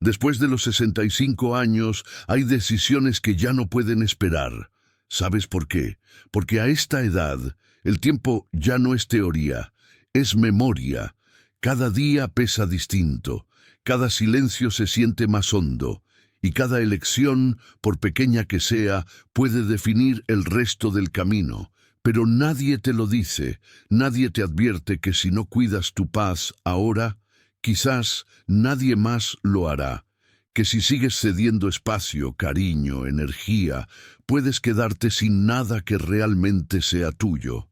Después de los 65 años, hay decisiones que ya no pueden esperar. ¿Sabes por qué? Porque a esta edad, el tiempo ya no es teoría, es memoria. Cada día pesa distinto, cada silencio se siente más hondo, y cada elección, por pequeña que sea, puede definir el resto del camino. Pero nadie te lo dice, nadie te advierte que si no cuidas tu paz ahora, quizás nadie más lo hará, que si sigues cediendo espacio, cariño, energía, puedes quedarte sin nada que realmente sea tuyo.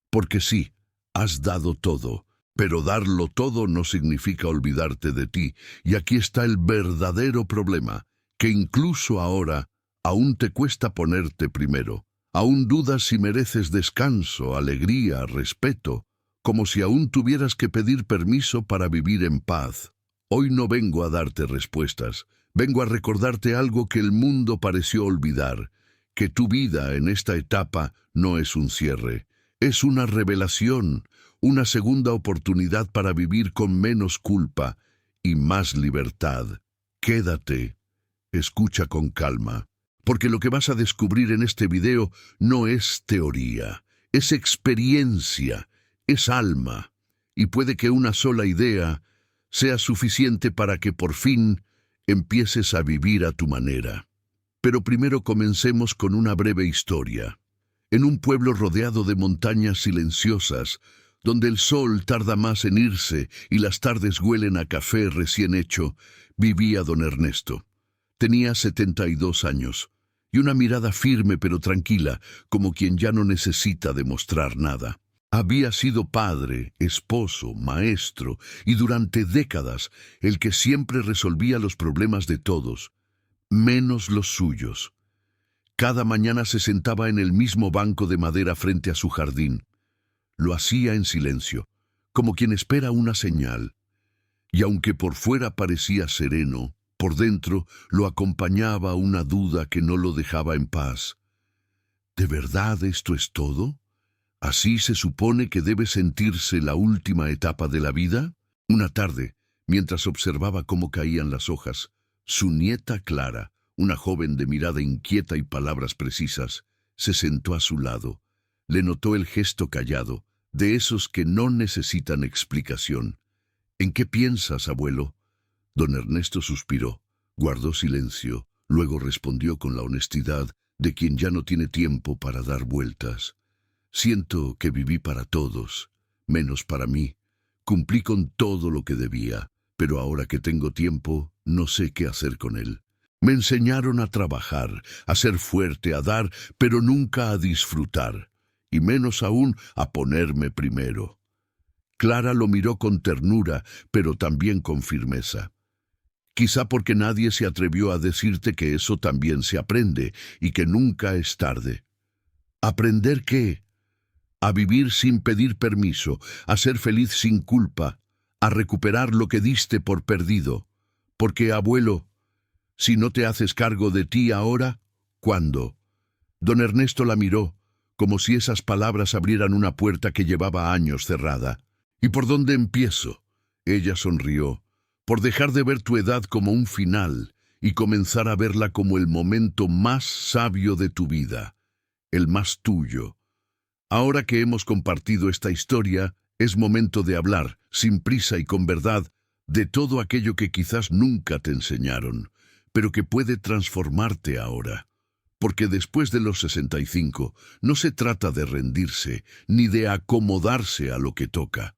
Porque sí, has dado todo, pero darlo todo no significa olvidarte de ti, y aquí está el verdadero problema, que incluso ahora aún te cuesta ponerte primero. Aún dudas si mereces descanso, alegría, respeto, como si aún tuvieras que pedir permiso para vivir en paz. Hoy no vengo a darte respuestas, vengo a recordarte algo que el mundo pareció olvidar, que tu vida en esta etapa no es un cierre, es una revelación, una segunda oportunidad para vivir con menos culpa y más libertad. Quédate, escucha con calma, porque lo que vas a descubrir en este video no es teoría, es experiencia, es alma, y puede que una sola idea sea suficiente para que por fin empieces a vivir a tu manera. Pero primero comencemos con una breve historia. En un pueblo rodeado de montañas silenciosas, donde el sol tarda más en irse y las tardes huelen a café recién hecho, vivía don Ernesto. Tenía 72 años, y una mirada firme pero tranquila, como quien ya no necesita demostrar nada. Había sido padre, esposo, maestro, y durante décadas el que siempre resolvía los problemas de todos, menos los suyos. Cada mañana se sentaba en el mismo banco de madera frente a su jardín. Lo hacía en silencio, como quien espera una señal, y aunque por fuera parecía sereno, por dentro lo acompañaba una duda que no lo dejaba en paz. ¿De verdad esto es todo? ¿Así se supone que debe sentirse la última etapa de la vida? Una tarde, mientras observaba cómo caían las hojas, su nieta Clara, una joven de mirada inquieta y palabras precisas, se sentó a su lado. Le notó el gesto callado, de esos que no necesitan explicación. ¿En qué piensas, abuelo? Don Ernesto suspiró, guardó silencio, luego respondió con la honestidad de quien ya no tiene tiempo para dar vueltas. Siento que viví para todos, menos para mí. Cumplí con todo lo que debía, pero ahora que tengo tiempo, no sé qué hacer con él. Me enseñaron a trabajar, a ser fuerte, a dar, pero nunca a disfrutar, y menos aún a ponerme primero. Clara lo miró con ternura, pero también con firmeza. Quizá porque nadie se atrevió a decirte que eso también se aprende y que nunca es tarde. ¿Aprender qué? A vivir sin pedir permiso, a ser feliz sin culpa, a recuperar lo que diste por perdido. Porque, abuelo, si no te haces cargo de ti ahora, ¿cuándo? Don Ernesto la miró, como si esas palabras abrieran una puerta que llevaba años cerrada. ¿Y por dónde empiezo? Ella sonrió. Por dejar de ver tu edad como un final y comenzar a verla como el momento más sabio de tu vida, el más tuyo. Ahora que hemos compartido esta historia, es momento de hablar, sin prisa y con verdad, de todo aquello que quizás nunca te enseñaron, pero que puede transformarte ahora. Porque después de los 65, no se trata de rendirse, ni de acomodarse a lo que toca.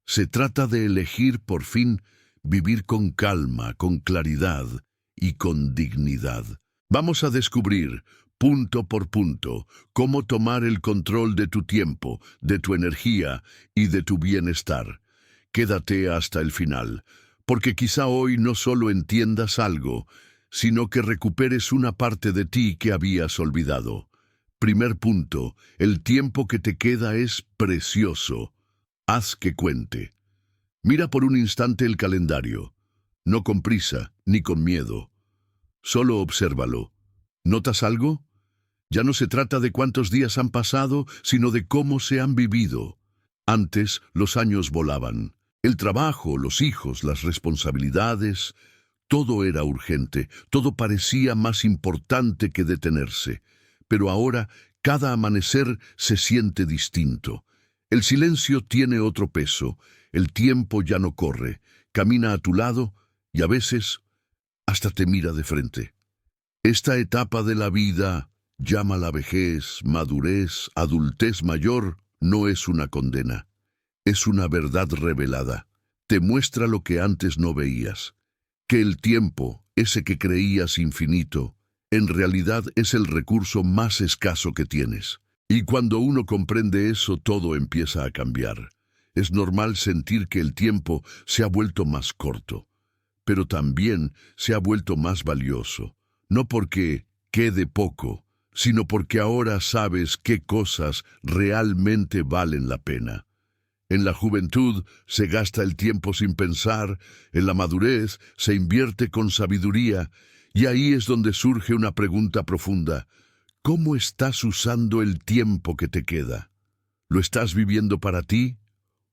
Se trata de elegir por fin vivir con calma, con claridad y con dignidad. Vamos a descubrir, punto por punto, cómo tomar el control de tu tiempo, de tu energía y de tu bienestar. Quédate hasta el final, porque quizá hoy no solo entiendas algo, sino que recuperes una parte de ti que habías olvidado. Primer punto, el tiempo que te queda es precioso. Haz que cuente. Mira por un instante el calendario, no con prisa ni con miedo. Solo obsérvalo. ¿Notas algo? Ya no se trata de cuántos días han pasado, sino de cómo se han vivido. Antes los años volaban. El trabajo, los hijos, las responsabilidades, Todo era urgente, todo parecía más importante que detenerse. Pero ahora cada amanecer se siente distinto. El silencio tiene otro peso, el tiempo ya no corre, camina a tu lado y a veces hasta te mira de frente. Esta etapa de la vida, llámala vejez, madurez, adultez mayor, no es una condena. Es una verdad revelada. Te muestra lo que antes no veías. Que el tiempo, ese que creías infinito, en realidad es el recurso más escaso que tienes. Y cuando uno comprende eso, todo empieza a cambiar. Es normal sentir que el tiempo se ha vuelto más corto, pero también se ha vuelto más valioso. No porque quede poco, sino porque ahora sabes qué cosas realmente valen la pena. En la juventud se gasta el tiempo sin pensar, en la madurez se invierte con sabiduría, y ahí es donde surge una pregunta profunda. ¿Cómo estás usando el tiempo que te queda? ¿Lo estás viviendo para ti?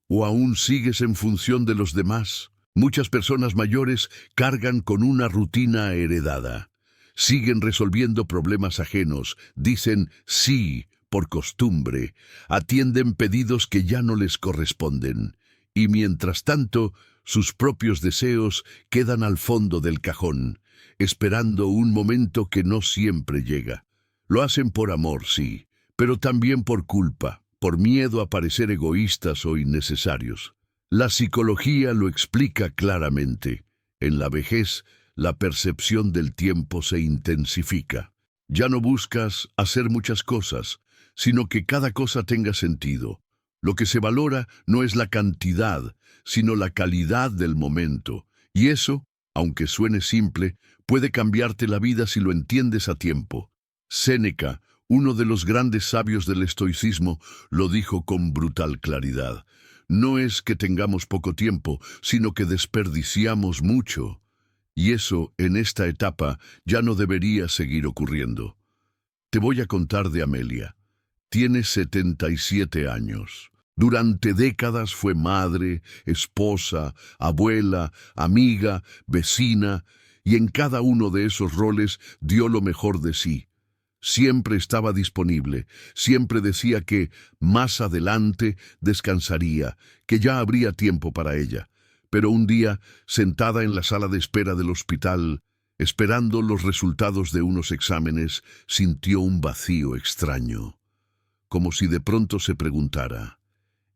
¿O aún sigues en función de los demás? Muchas personas mayores cargan con una rutina heredada. Siguen resolviendo problemas ajenos, dicen sí por costumbre, atienden pedidos que ya no les corresponden, y mientras tanto, sus propios deseos quedan al fondo del cajón, esperando un momento que no siempre llega. Lo hacen por amor, sí, pero también por culpa, por miedo a parecer egoístas o innecesarios. La psicología lo explica claramente. En la vejez, la percepción del tiempo se intensifica. Ya no buscas hacer muchas cosas, sino que cada cosa tenga sentido. Lo que se valora no es la cantidad, sino la calidad del momento. Y eso, aunque suene simple, puede cambiarte la vida si lo entiendes a tiempo. Séneca, uno de los grandes sabios del estoicismo, lo dijo con brutal claridad. No es que tengamos poco tiempo, sino que desperdiciamos mucho. Y eso, en esta etapa, ya no debería seguir ocurriendo. Te voy a contar de Amelia. Tiene 77 años. Durante décadas fue madre, esposa, abuela, amiga, vecina, y en cada uno de esos roles dio lo mejor de sí. Siempre estaba disponible, siempre decía que más adelante descansaría, que ya habría tiempo para ella. Pero un día, sentada en la sala de espera del hospital, esperando los resultados de unos exámenes, sintió un vacío extraño, como si de pronto se preguntara,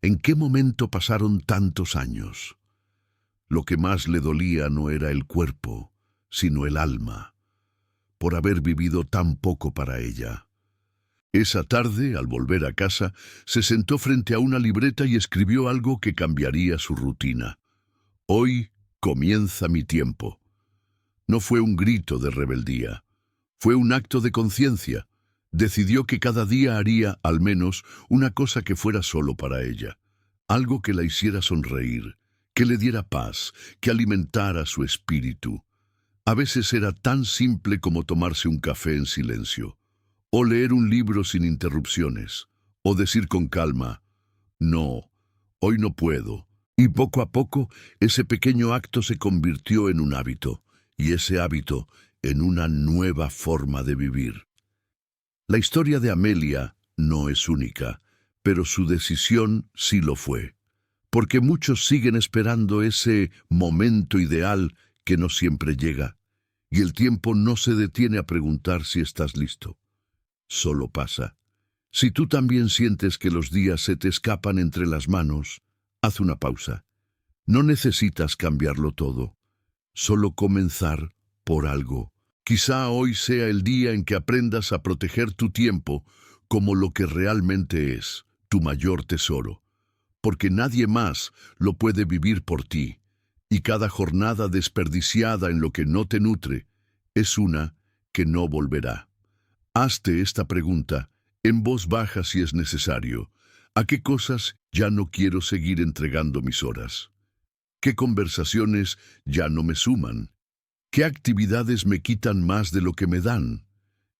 ¿en qué momento pasaron tantos años? Lo que más le dolía no era el cuerpo, sino el alma, por haber vivido tan poco para ella. Esa tarde, al volver a casa, se sentó frente a una libreta y escribió algo que cambiaría su rutina. Hoy comienza mi tiempo. No fue un grito de rebeldía, fue un acto de conciencia. Decidió que cada día haría, al menos, una cosa que fuera solo para ella. Algo que la hiciera sonreír, que le diera paz, que alimentara su espíritu. A veces era tan simple como tomarse un café en silencio, o leer un libro sin interrupciones, o decir con calma, no, hoy no puedo. Y poco a poco, ese pequeño acto se convirtió en un hábito, y ese hábito en una nueva forma de vivir. La historia de Amelia no es única, pero su decisión sí lo fue, porque muchos siguen esperando ese momento ideal que no siempre llega, y el tiempo no se detiene a preguntar si estás listo. Solo pasa. Si tú también sientes que los días se te escapan entre las manos, haz una pausa. No necesitas cambiarlo todo, solo comenzar por algo. Quizá hoy sea el día en que aprendas a proteger tu tiempo como lo que realmente es, tu mayor tesoro, porque nadie más lo puede vivir por ti, y cada jornada desperdiciada en lo que no te nutre es una que no volverá. Hazte esta pregunta, en voz baja si es necesario. ¿A qué cosas ya no quiero seguir entregando mis horas? ¿Qué conversaciones ya no me suman? ¿Qué actividades me quitan más de lo que me dan?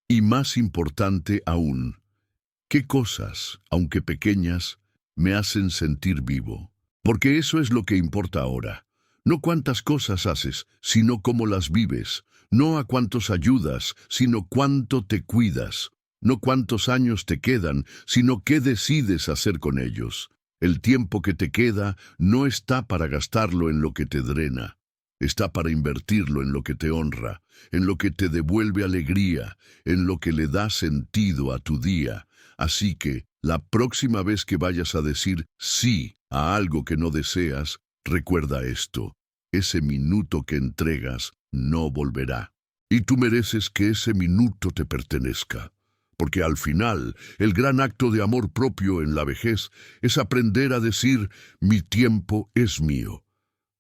Y más importante aún, ¿qué cosas, aunque pequeñas, me hacen sentir vivo? Porque eso es lo que importa ahora. No cuántas cosas haces, sino cómo las vives. No a cuántos ayudas, sino cuánto te cuidas. No cuántos años te quedan, sino qué decides hacer con ellos. El tiempo que te queda no está para gastarlo en lo que te drena. Está para invertirlo en lo que te honra, en lo que te devuelve alegría, en lo que le da sentido a tu día. Así que, la próxima vez que vayas a decir sí a algo que no deseas, recuerda esto: ese minuto que entregas no volverá. Y tú mereces que ese minuto te pertenezca. Porque al final, el gran acto de amor propio en la vejez es aprender a decir: mi tiempo es mío.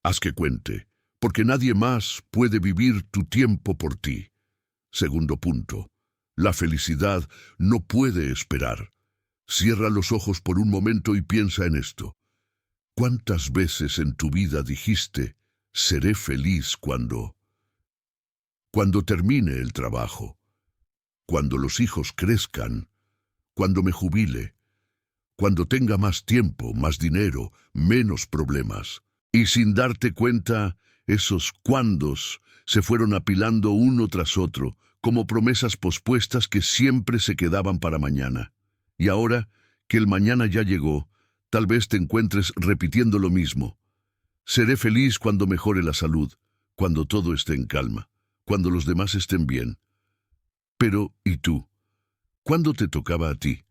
Haz que cuente, porque nadie más puede vivir tu tiempo por ti. Segundo punto: la felicidad no puede esperar. Cierra los ojos por un momento y piensa en esto. ¿Cuántas veces en tu vida dijiste: seré feliz cuando termine el trabajo, cuando los hijos crezcan, cuando me jubile, cuando tenga más tiempo, más dinero, menos problemas? Y sin darte cuenta, esos cuándos se fueron apilando uno tras otro, como promesas pospuestas que siempre se quedaban para mañana. Y ahora, que el mañana ya llegó, tal vez te encuentres repitiendo lo mismo. Seré feliz cuando mejore la salud, cuando todo esté en calma, cuando los demás estén bien. Pero, ¿y tú? ¿Cuándo te tocaba a ti?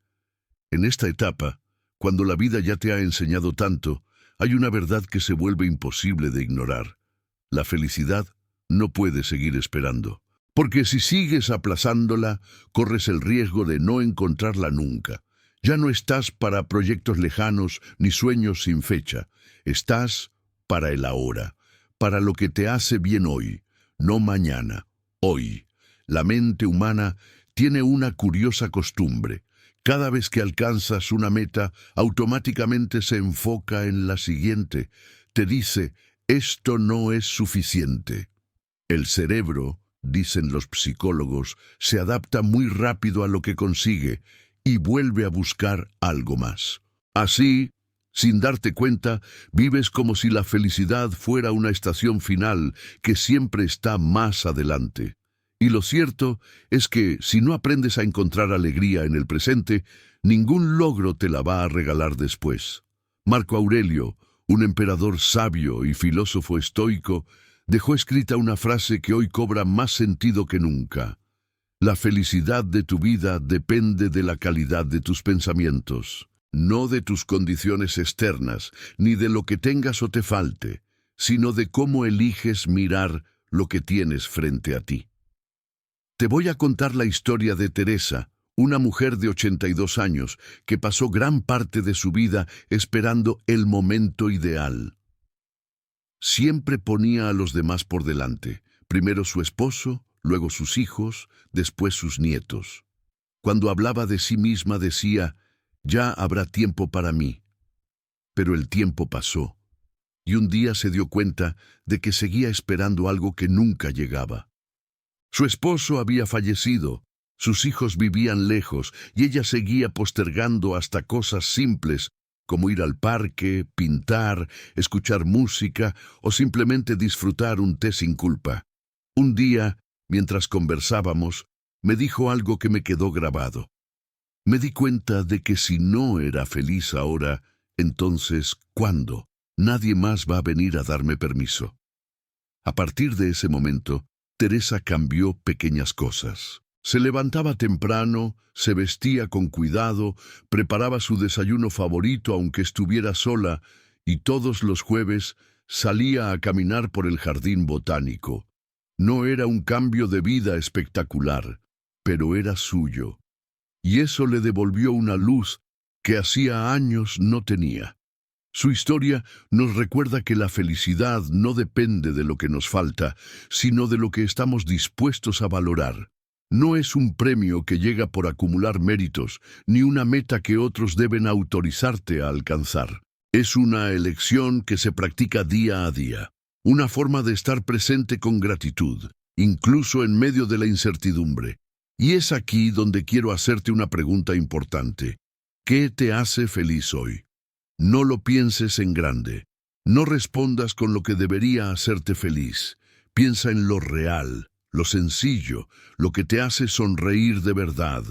En esta etapa, cuando la vida ya te ha enseñado tanto, hay una verdad que se vuelve imposible de ignorar. La felicidad no puede seguir esperando. Porque si sigues aplazándola, corres el riesgo de no encontrarla nunca. Ya no estás para proyectos lejanos ni sueños sin fecha. Estás para el ahora, para lo que te hace bien hoy, no mañana, hoy. La mente humana tiene una curiosa costumbre. Cada vez que alcanzas una meta, automáticamente se enfoca en la siguiente. Te dice: esto no es suficiente. El cerebro, dicen los psicólogos, se adapta muy rápido a lo que consigue y vuelve a buscar algo más. Así, sin darte cuenta, vives como si la felicidad fuera una estación final que siempre está más adelante. Y lo cierto es que, si no aprendes a encontrar alegría en el presente, ningún logro te la va a regalar después. Marco Aurelio, un emperador sabio y filósofo estoico, dejó escrita una frase que hoy cobra más sentido que nunca. La felicidad de tu vida depende de la calidad de tus pensamientos, no de tus condiciones externas, ni de lo que tengas o te falte, sino de cómo eliges mirar lo que tienes frente a ti. Te voy a contar la historia de Teresa, una mujer de 82 años que pasó gran parte de su vida esperando el momento ideal. Siempre ponía a los demás por delante, primero su esposo, luego sus hijos, después sus nietos. Cuando hablaba de sí misma decía: ya habrá tiempo para mí. Pero el tiempo pasó, y un día se dio cuenta de que seguía esperando algo que nunca llegaba. Su esposo había fallecido, sus hijos vivían lejos, y ella seguía postergando hasta cosas simples, como ir al parque, pintar, escuchar música o simplemente disfrutar un té sin culpa. Un día, mientras conversábamos, me dijo algo que me quedó grabado. Me di cuenta de que si no era feliz ahora, entonces, ¿cuándo? Nadie más va a venir a darme permiso. A partir de ese momento, Teresa cambió pequeñas cosas. Se levantaba temprano, se vestía con cuidado, preparaba su desayuno favorito aunque estuviera sola, y todos los jueves salía a caminar por el jardín botánico. No era un cambio de vida espectacular, pero era suyo. Y eso le devolvió una luz que hacía años no tenía. Su historia nos recuerda que la felicidad no depende de lo que nos falta, sino de lo que estamos dispuestos a valorar. No es un premio que llega por acumular méritos, ni una meta que otros deben autorizarte a alcanzar. Es una elección que se practica día a día, una forma de estar presente con gratitud, incluso en medio de la incertidumbre. Y es aquí donde quiero hacerte una pregunta importante. ¿Qué te hace feliz hoy? No lo pienses en grande. No respondas con lo que debería hacerte feliz. Piensa en lo real, lo sencillo, lo que te hace sonreír de verdad.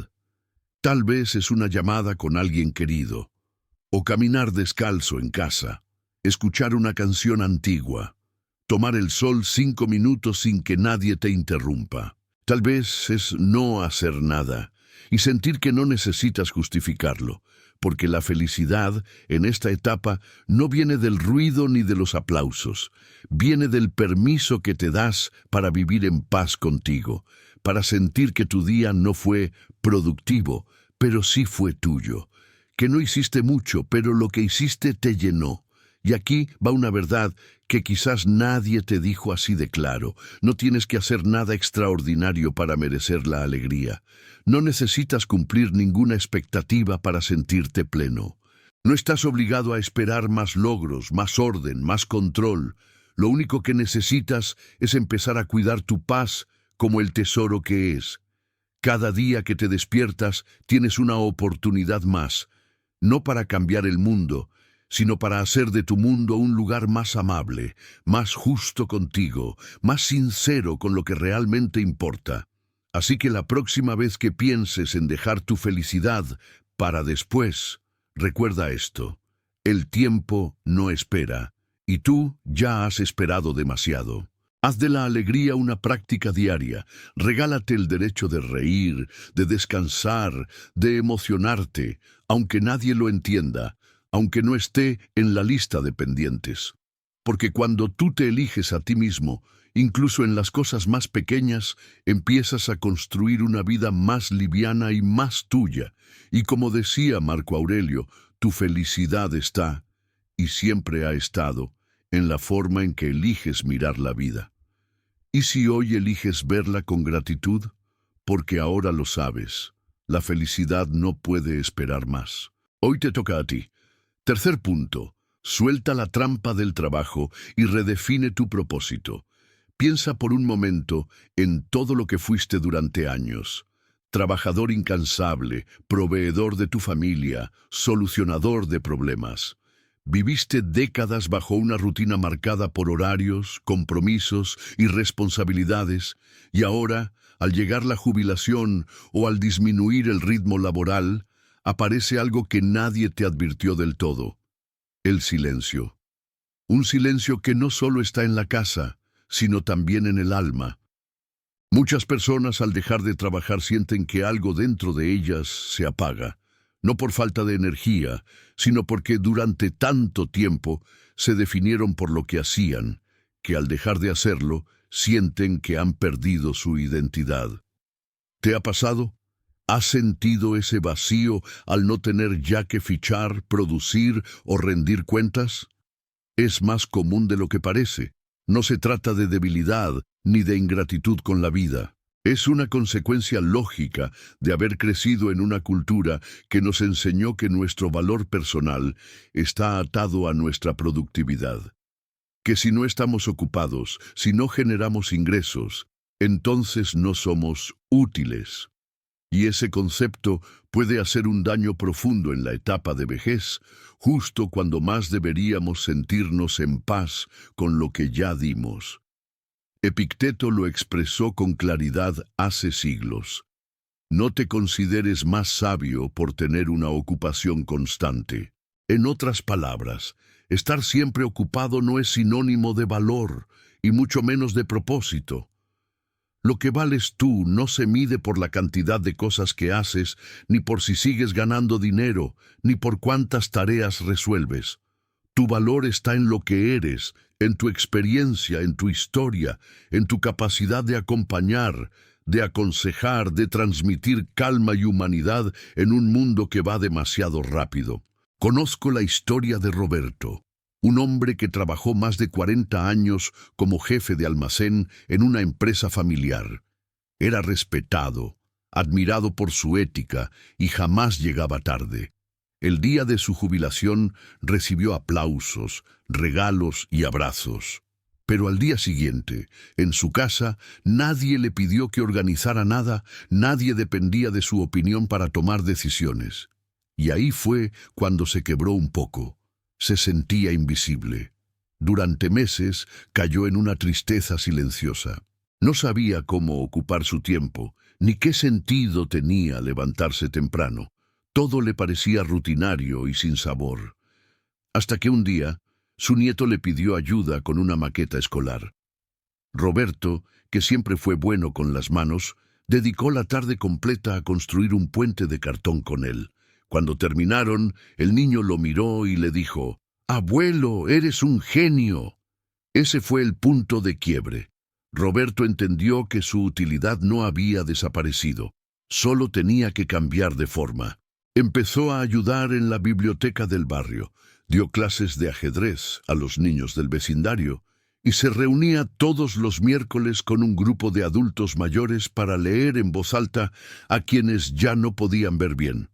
Tal vez es una llamada con alguien querido, o caminar descalzo en casa, escuchar una canción antigua, tomar el sol 5 minutos sin que nadie te interrumpa. Tal vez es no hacer nada y sentir que no necesitas justificarlo, porque la felicidad en esta etapa no viene del ruido ni de los aplausos, viene del permiso que te das para vivir en paz contigo, para sentir que tu día no fue productivo, pero sí fue tuyo, que no hiciste mucho, pero lo que hiciste te llenó. Y aquí va una verdad que quizás nadie te dijo así de claro. No tienes que hacer nada extraordinario para merecer la alegría. No necesitas cumplir ninguna expectativa para sentirte pleno. No estás obligado a esperar más logros, más orden, más control. Lo único que necesitas es empezar a cuidar tu paz como el tesoro que es. Cada día que te despiertas tienes una oportunidad más, no para cambiar el mundo, sino para hacer de tu mundo un lugar más amable, más justo contigo, más sincero con lo que realmente importa. Así que la próxima vez que pienses en dejar tu felicidad para después, recuerda esto: el tiempo no espera, y tú ya has esperado demasiado. Haz de la alegría una práctica diaria. Regálate el derecho de reír, de descansar, de emocionarte, aunque nadie lo entienda, aunque no esté en la lista de pendientes. Porque cuando tú te eliges a ti mismo, incluso en las cosas más pequeñas, empiezas a construir una vida más liviana y más tuya. Y como decía Marco Aurelio, tu felicidad está, y siempre ha estado, en la forma en que eliges mirar la vida. ¿Y si hoy eliges verla con gratitud? Porque ahora lo sabes, la felicidad no puede esperar más. Hoy te toca a ti. Tercer punto, suelta la trampa del trabajo y redefine tu propósito. Piensa por un momento en todo lo que fuiste durante años. Trabajador incansable, proveedor de tu familia, solucionador de problemas. Viviste décadas bajo una rutina marcada por horarios, compromisos y responsabilidades, y ahora, al llegar la jubilación o al disminuir el ritmo laboral, aparece algo que nadie te advirtió del todo: el silencio. Un silencio que no solo está en la casa, sino también en el alma. Muchas personas al dejar de trabajar sienten que algo dentro de ellas se apaga, no por falta de energía, sino porque durante tanto tiempo se definieron por lo que hacían, que al dejar de hacerlo, sienten que han perdido su identidad. ¿Te ha pasado? ¿Has sentido ese vacío al no tener ya que fichar, producir o rendir cuentas? Es más común de lo que parece. No se trata de debilidad ni de ingratitud con la vida. Es una consecuencia lógica de haber crecido en una cultura que nos enseñó que nuestro valor personal está atado a nuestra productividad. Que si no estamos ocupados, si no generamos ingresos, entonces no somos útiles. Y ese concepto puede hacer un daño profundo en la etapa de vejez, justo cuando más deberíamos sentirnos en paz con lo que ya dimos. Epicteto lo expresó con claridad hace siglos. No te consideres más sabio por tener una ocupación constante. En otras palabras, estar siempre ocupado no es sinónimo de valor, y mucho menos de propósito. Lo que vales tú no se mide por la cantidad de cosas que haces, ni por si sigues ganando dinero, ni por cuántas tareas resuelves. Tu valor está en lo que eres, en tu experiencia, en tu historia, en tu capacidad de acompañar, de aconsejar, de transmitir calma y humanidad en un mundo que va demasiado rápido. Conozco la historia de Roberto, un hombre que trabajó más de 40 años como jefe de almacén en una empresa familiar. Era respetado, admirado por su ética y jamás llegaba tarde. El día de su jubilación recibió aplausos, regalos y abrazos. Pero al día siguiente, en su casa, nadie le pidió que organizara nada, nadie dependía de su opinión para tomar decisiones. Y ahí fue cuando se quebró un poco. Se sentía invisible. Durante meses cayó en una tristeza silenciosa. No sabía cómo ocupar su tiempo, ni qué sentido tenía levantarse temprano. Todo le parecía rutinario y sin sabor. Hasta que un día, su nieto le pidió ayuda con una maqueta escolar. Roberto, que siempre fue bueno con las manos, dedicó la tarde completa a construir un puente de cartón con él. Cuando terminaron, el niño lo miró y le dijo: «Abuelo, eres un genio». Ese fue el punto de quiebre. Roberto entendió que su utilidad no había desaparecido, solo tenía que cambiar de forma. Empezó a ayudar en la biblioteca del barrio, dio clases de ajedrez a los niños del vecindario y se reunía todos los miércoles con un grupo de adultos mayores para leer en voz alta a quienes ya no podían ver bien.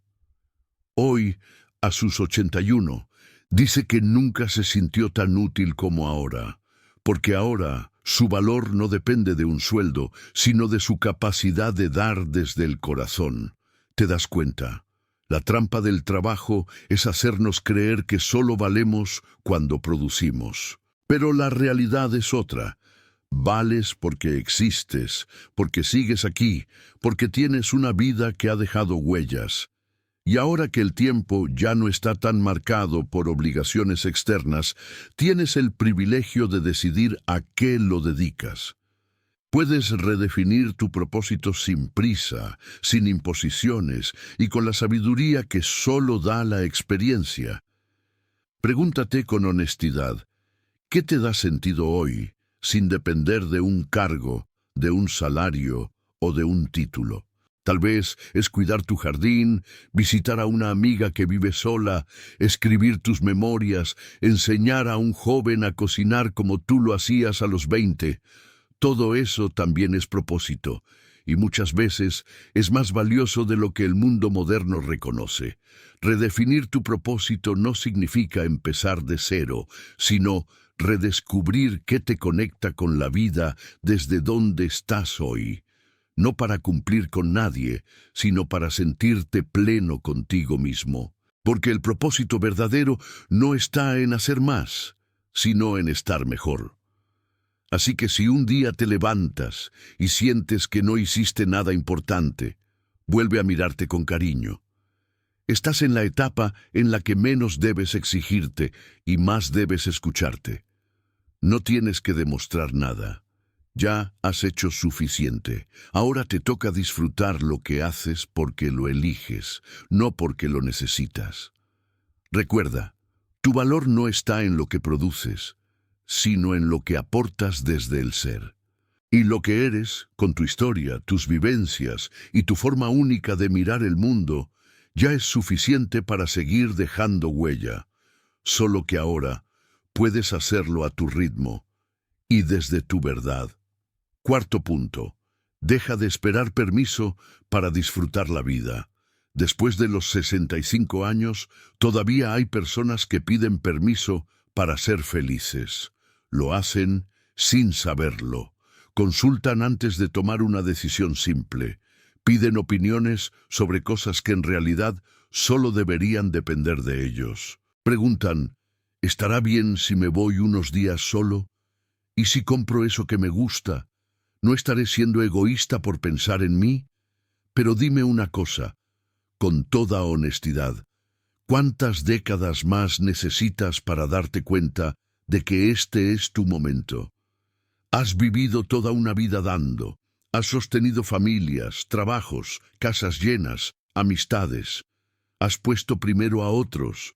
Hoy, a sus 81, dice que nunca se sintió tan útil como ahora, porque ahora su valor no depende de un sueldo, sino de su capacidad de dar desde el corazón. ¿Te das cuenta? La trampa del trabajo es hacernos creer que solo valemos cuando producimos. Pero la realidad es otra. Vales porque existes, porque sigues aquí, porque tienes una vida que ha dejado huellas. Y ahora que el tiempo ya no está tan marcado por obligaciones externas, tienes el privilegio de decidir a qué lo dedicas. Puedes redefinir tu propósito sin prisa, sin imposiciones y con la sabiduría que solo da la experiencia. Pregúntate con honestidad, ¿qué te da sentido hoy, sin depender de un cargo, de un salario o de un título? Tal vez es cuidar tu jardín, visitar a una amiga que vive sola, escribir tus memorias, enseñar a un joven a cocinar como tú lo hacías a los 20. Todo eso también es propósito, y muchas veces es más valioso de lo que el mundo moderno reconoce. Redefinir tu propósito no significa empezar de cero, sino redescubrir qué te conecta con la vida desde donde estás hoy. No para cumplir con nadie, sino para sentirte pleno contigo mismo. Porque el propósito verdadero no está en hacer más, sino en estar mejor. Así que si un día te levantas y sientes que no hiciste nada importante, vuelve a mirarte con cariño. Estás en la etapa en la que menos debes exigirte y más debes escucharte. No tienes que demostrar nada. Ya has hecho suficiente. Ahora te toca disfrutar lo que haces porque lo eliges, no porque lo necesitas. Recuerda, tu valor no está en lo que produces, sino en lo que aportas desde el ser. Y lo que eres, con tu historia, tus vivencias y tu forma única de mirar el mundo, ya es suficiente para seguir dejando huella. Solo que ahora puedes hacerlo a tu ritmo y desde tu verdad. Cuarto punto. Deja de esperar permiso para disfrutar la vida. Después de los 65 años, todavía hay personas que piden permiso para ser felices. Lo hacen sin saberlo. Consultan antes de tomar una decisión simple. Piden opiniones sobre cosas que en realidad solo deberían depender de ellos. Preguntan, ¿estará bien si me voy unos días solo? ¿Y si compro eso que me gusta? ¿No estaré siendo egoísta por pensar en mí? Pero dime una cosa, con toda honestidad, ¿cuántas décadas más necesitas para darte cuenta de que este es tu momento? Has vivido toda una vida dando, has sostenido familias, trabajos, casas llenas, amistades. Has puesto primero a otros,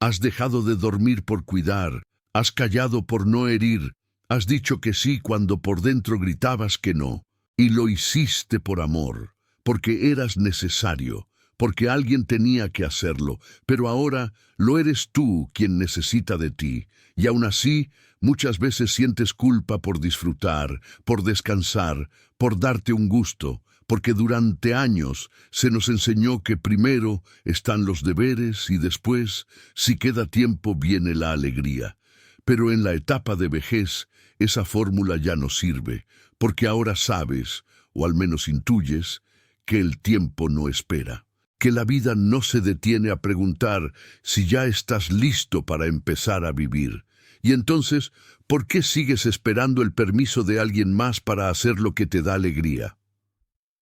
has dejado de dormir por cuidar, has callado por no herir, has dicho que sí cuando por dentro gritabas que no, y lo hiciste por amor, porque eras necesario, porque alguien tenía que hacerlo, pero ahora lo eres tú quien necesita de ti, y aún así muchas veces sientes culpa por disfrutar, por descansar, por darte un gusto, porque durante años se nos enseñó que primero están los deberes y después, si queda tiempo, viene la alegría. Pero en la etapa de vejez, esa fórmula ya no sirve, porque ahora sabes, o al menos intuyes, que el tiempo no espera, que la vida no se detiene a preguntar si ya estás listo para empezar a vivir, Y entonces, ¿por qué sigues esperando el permiso de alguien más para hacer lo que te da alegría?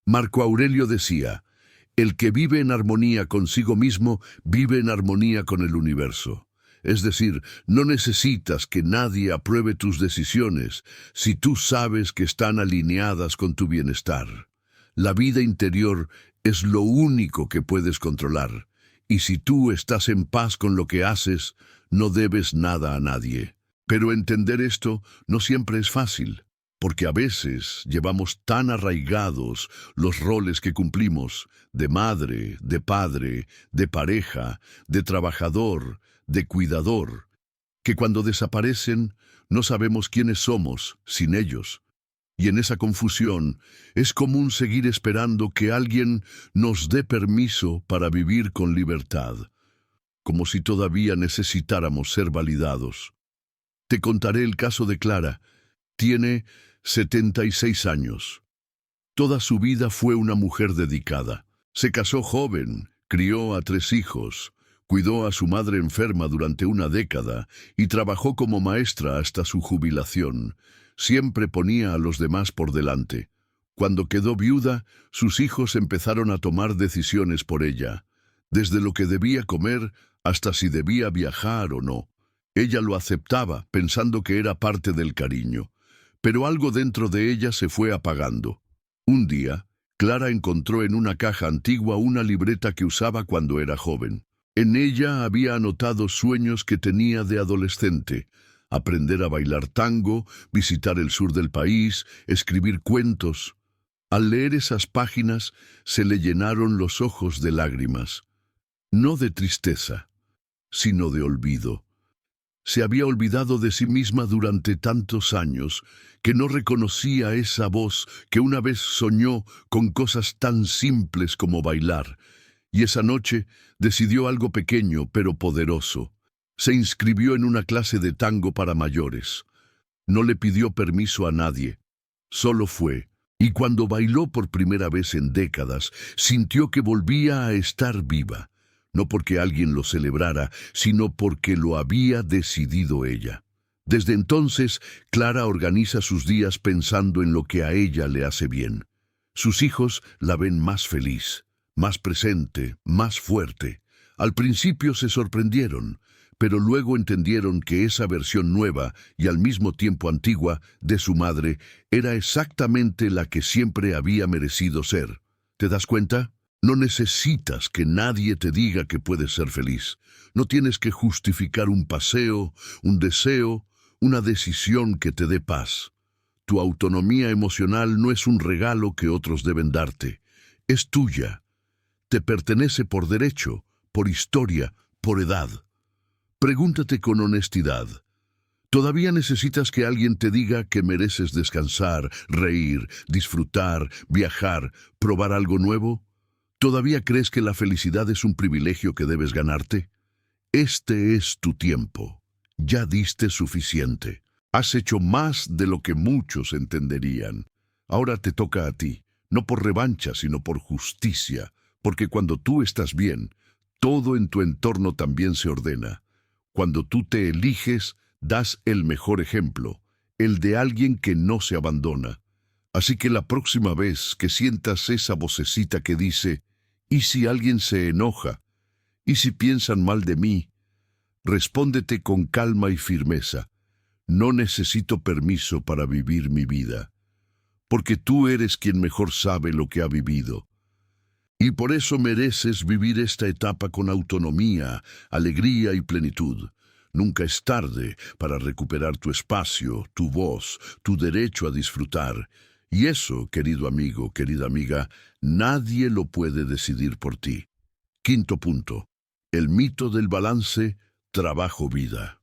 Marco Aurelio decía, el que vive en armonía consigo mismo, vive en armonía con el universo. Es decir, no necesitas que nadie apruebe tus decisiones si tú sabes que están alineadas con tu bienestar. La vida interior es lo único que puedes controlar, y si tú estás en paz con lo que haces, no debes nada a nadie. Pero entender esto no siempre es fácil, porque a veces llevamos tan arraigados los roles que cumplimos, de madre, de padre, de pareja, de trabajador, de cuidador, que cuando desaparecen no sabemos quiénes somos sin ellos. Y en esa confusión es común seguir esperando que alguien nos dé permiso para vivir con libertad, como si todavía necesitáramos ser validados. Te contaré el caso de Clara. Tiene 76 años. Toda su vida fue una mujer dedicada. Se casó joven, crió a 3 hijos, cuidó a su madre enferma durante una década y trabajó como maestra hasta su jubilación. Siempre ponía a los demás por delante. Cuando quedó viuda, sus hijos empezaron a tomar decisiones por ella, desde lo que debía comer hasta si debía viajar o no. Ella lo aceptaba, pensando que era parte del cariño, pero algo dentro de ella se fue apagando. Un día, Clara encontró en una caja antigua una libreta que usaba cuando era joven. En ella había anotado sueños que tenía de adolescente: aprender a bailar tango, visitar el sur del país, escribir cuentos. Al leer esas páginas, se le llenaron los ojos de lágrimas, no de tristeza, sino de olvido. Se había olvidado de sí misma durante tantos años que no reconocía esa voz que una vez soñó con cosas tan simples como bailar, y esa noche decidió algo pequeño pero poderoso. Se inscribió en una clase de tango para mayores. No le pidió permiso a nadie, solo fue, y cuando bailó por primera vez en décadas, sintió que volvía a estar viva, no porque alguien lo celebrara, sino porque lo había decidido ella. Desde entonces, Clara organiza sus días pensando en lo que a ella le hace bien. Sus hijos la ven más feliz, más presente, más fuerte. Al principio se sorprendieron, pero luego entendieron que esa versión nueva y al mismo tiempo antigua de su madre era exactamente la que siempre había merecido ser. ¿Te das cuenta? No necesitas que nadie te diga que puedes ser feliz. No tienes que justificar un paseo, un deseo, una decisión que te dé paz. Tu autonomía emocional no es un regalo que otros deben darte. Es tuya. Te pertenece por derecho, por historia, por edad. Pregúntate con honestidad. ¿Todavía necesitas que alguien te diga que mereces descansar, reír, disfrutar, viajar, probar algo nuevo? ¿Todavía crees que la felicidad es un privilegio que debes ganarte? Este es tu tiempo. Ya diste suficiente. Has hecho más de lo que muchos entenderían. Ahora te toca a ti, no por revancha, sino por justicia, porque cuando tú estás bien, todo en tu entorno también se ordena. Cuando tú te eliges, das el mejor ejemplo, el de alguien que no se abandona. Así que la próxima vez que sientas esa vocecita que dice, ¿y si alguien se enoja? ¿Y si piensan mal de mí? Respóndete con calma y firmeza. No necesito permiso para vivir mi vida, porque tú eres quien mejor sabe lo que ha vivido. Y por eso mereces vivir esta etapa con autonomía, alegría y plenitud. Nunca es tarde para recuperar tu espacio, tu voz, tu derecho a disfrutar. Y eso, querido amigo, querida amiga, nadie lo puede decidir por ti. Quinto punto. El mito del balance, trabajo-vida.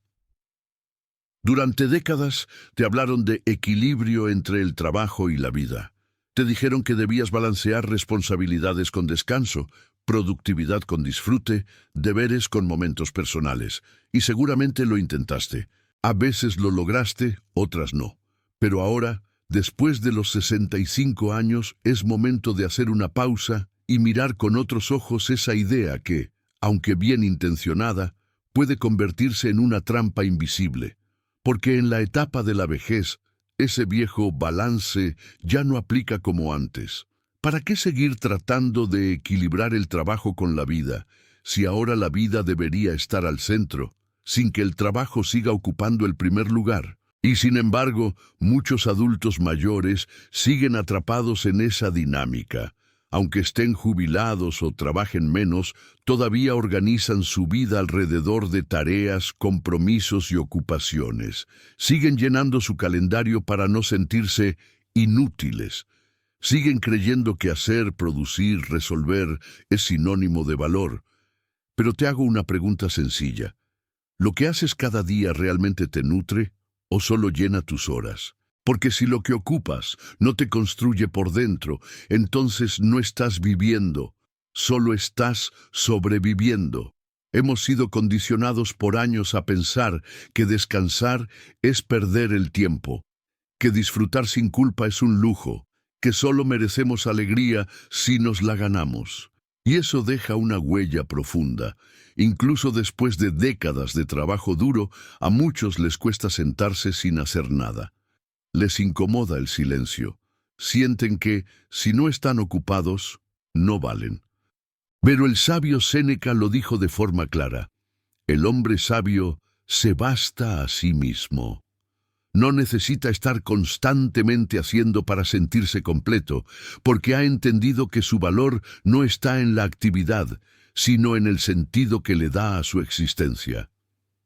Durante décadas te hablaron de equilibrio entre el trabajo y la vida. Te dijeron que debías balancear responsabilidades con descanso, productividad con disfrute, deberes con momentos personales. Y seguramente lo intentaste. A veces lo lograste, otras no. Pero ahora, después de los 65 años, es momento de hacer una pausa y mirar con otros ojos esa idea que, aunque bien intencionada, puede convertirse en una trampa invisible. porque en la etapa de la vejez, ese viejo balance ya no aplica como antes. ¿Para qué seguir tratando de equilibrar el trabajo con la vida, si ahora la vida debería estar al centro, sin que el trabajo siga ocupando el primer lugar? Y sin embargo, muchos adultos mayores siguen atrapados en esa dinámica. Aunque estén jubilados o trabajen menos, todavía organizan su vida alrededor de tareas, compromisos y ocupaciones. Siguen llenando su calendario para no sentirse inútiles. Siguen creyendo que hacer, producir, resolver es sinónimo de valor. Pero te hago una pregunta sencilla. ¿Lo que haces cada día realmente te nutre o solo llena tus horas? Porque si lo que ocupas no te construye por dentro, entonces no estás viviendo, solo estás sobreviviendo. Hemos sido condicionados por años a pensar que descansar es perder el tiempo, que disfrutar sin culpa es un lujo, que solo merecemos alegría si nos la ganamos. Y eso deja una huella profunda. Incluso después de décadas de trabajo duro, a muchos les cuesta sentarse sin hacer nada. Les incomoda el silencio. Sienten que, si no están ocupados, no valen. Pero el sabio Séneca lo dijo de forma clara. El hombre sabio se basta a sí mismo. No necesita estar constantemente haciendo para sentirse completo, porque ha entendido que su valor no está en la actividad, sino en el sentido que le da a su existencia.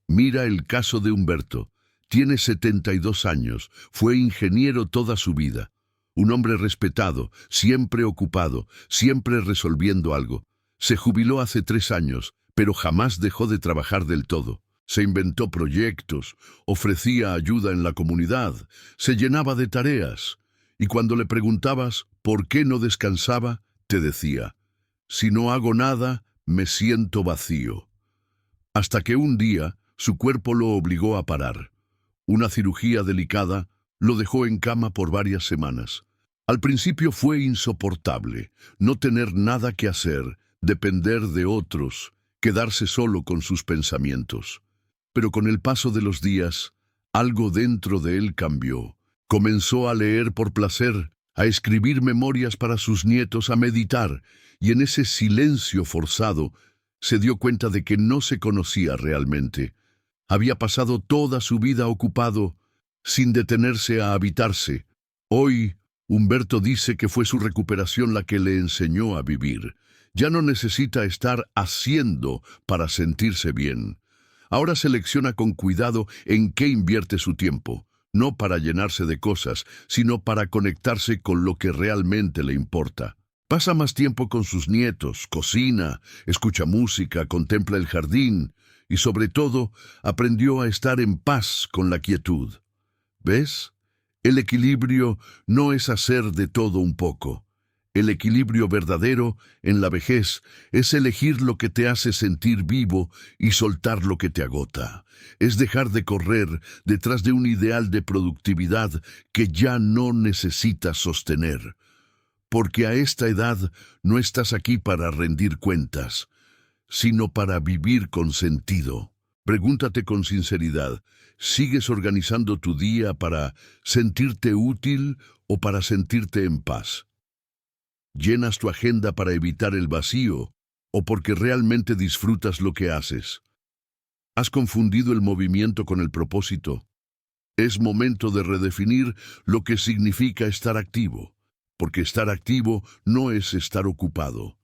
Mira el caso de Humberto. Tiene 72 años, fue ingeniero toda su vida. Un hombre respetado, siempre ocupado, siempre resolviendo algo. Se jubiló hace 3 años, pero jamás dejó de trabajar del todo. Se inventó proyectos, ofrecía ayuda en la comunidad, se llenaba de tareas. Y cuando le preguntabas por qué no descansaba, te decía, si no hago nada, me siento vacío. Hasta que un día, su cuerpo lo obligó a parar. Una cirugía delicada lo dejó en cama por varias semanas. Al principio fue insoportable, no tener nada que hacer, depender de otros, quedarse solo con sus pensamientos. Pero con el paso de los días, algo dentro de él cambió. Comenzó a leer por placer, a escribir memorias para sus nietos, a meditar, y en ese silencio forzado se dio cuenta de que no se conocía realmente. Había pasado toda su vida ocupado, sin detenerse a habitarse. Hoy, Humberto dice que fue su recuperación la que le enseñó a vivir. Ya no necesita estar haciendo para sentirse bien. Ahora selecciona con cuidado en qué invierte su tiempo, no para llenarse de cosas, sino para conectarse con lo que realmente le importa. Pasa más tiempo con sus nietos, cocina, escucha música, contempla el jardín, y sobre todo, aprendió a estar en paz con la quietud. ¿Ves? El equilibrio no es hacer de todo un poco. El equilibrio verdadero en la vejez es elegir lo que te hace sentir vivo y soltar lo que te agota. Es dejar de correr detrás de un ideal de productividad que ya no necesitas sostener. Porque a esta edad no estás aquí para rendir cuentas, sino para vivir con sentido. Pregúntate con sinceridad, ¿sigues organizando tu día para sentirte útil o para sentirte en paz? ¿Llenas tu agenda para evitar el vacío o porque realmente disfrutas lo que haces? ¿Has confundido el movimiento con el propósito? Es momento de redefinir lo que significa estar activo, porque estar activo no es estar ocupado.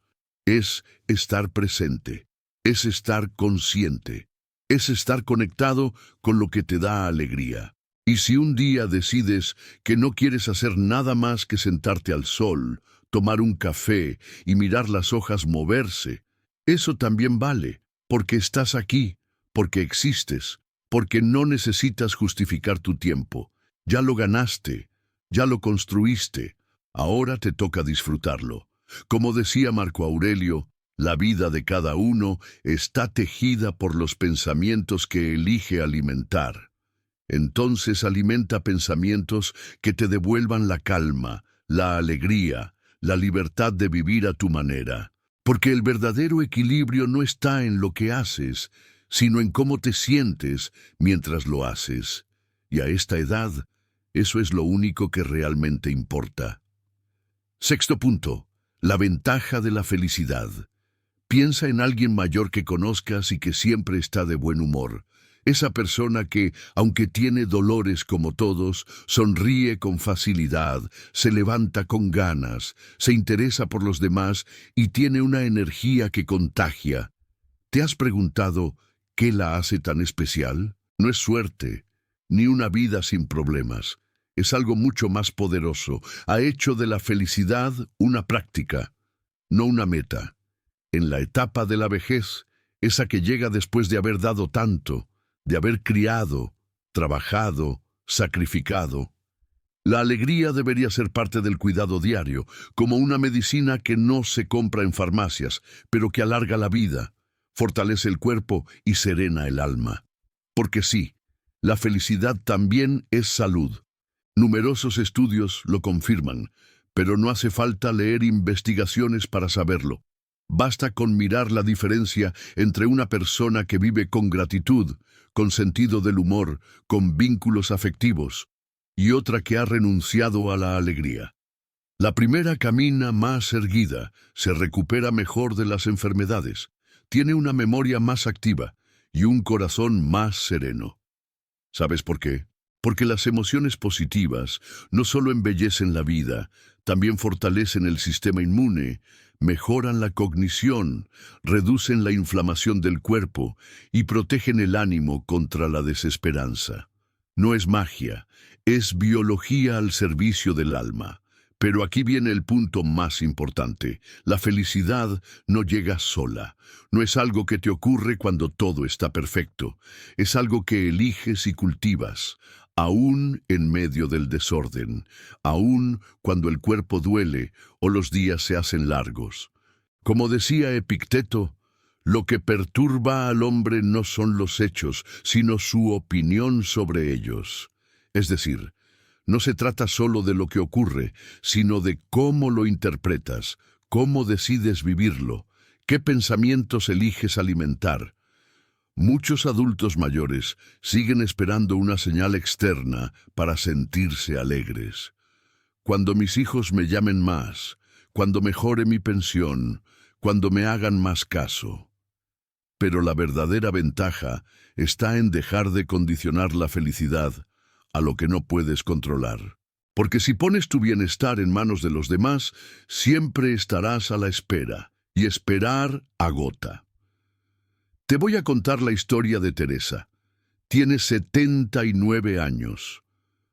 Es estar presente, es estar consciente, es estar conectado con lo que te da alegría. Y si un día decides que no quieres hacer nada más que sentarte al sol, tomar un café y mirar las hojas moverse, eso también vale, porque estás aquí, porque existes, porque no necesitas justificar tu tiempo. Ya lo ganaste, ya lo construiste, ahora te toca disfrutarlo. Como decía Marco Aurelio, la vida de cada uno está tejida por los pensamientos que elige alimentar. Entonces alimenta pensamientos que te devuelvan la calma, la alegría, la libertad de vivir a tu manera. Porque el verdadero equilibrio no está en lo que haces, sino en cómo te sientes mientras lo haces. Y a esta edad, eso es lo único que realmente importa. Sexto punto, la ventaja de la felicidad. Piensa en alguien mayor que conozcas y que siempre está de buen humor. Esa persona que, aunque tiene dolores como todos, sonríe con facilidad, se levanta con ganas, se interesa por los demás y tiene una energía que contagia. ¿Te has preguntado qué la hace tan especial? No es suerte, ni una vida sin problemas. Es algo mucho más poderoso. Ha hecho de la felicidad una práctica, no una meta. En la etapa de la vejez, esa que llega después de haber dado tanto, de haber criado, trabajado, sacrificado. La alegría debería ser parte del cuidado diario, como una medicina que no se compra en farmacias, pero que alarga la vida, fortalece el cuerpo y serena el alma. Porque sí, la felicidad también es salud. Numerosos estudios lo confirman, pero no hace falta leer investigaciones para saberlo. Basta con mirar la diferencia entre una persona que vive con gratitud, con sentido del humor, con vínculos afectivos, y otra que ha renunciado a la alegría. La primera camina más erguida, se recupera mejor de las enfermedades, tiene una memoria más activa y un corazón más sereno. ¿Sabes por qué? Porque las emociones positivas no solo embellecen la vida, también fortalecen el sistema inmune, mejoran la cognición, reducen la inflamación del cuerpo y protegen el ánimo contra la desesperanza. No es magia, es biología al servicio del alma. Pero aquí viene el punto más importante. La felicidad no llega sola. No es algo que te ocurre cuando todo está perfecto. Es algo que eliges y cultivas, aún en medio del desorden, aún cuando el cuerpo duele o los días se hacen largos. Como decía Epicteto, lo que perturba al hombre no son los hechos, sino su opinión sobre ellos. Es decir, no se trata solo de lo que ocurre, sino de cómo lo interpretas, cómo decides vivirlo, qué pensamientos eliges alimentar. Muchos adultos mayores siguen esperando una señal externa para sentirse alegres. Cuando mis hijos me llamen más, cuando mejore mi pensión, cuando me hagan más caso. Pero la verdadera ventaja está en dejar de condicionar la felicidad a lo que no puedes controlar. Porque si pones tu bienestar en manos de los demás, siempre estarás a la espera, y esperar agota. Te voy a contar la historia de Teresa. Tiene 79 años.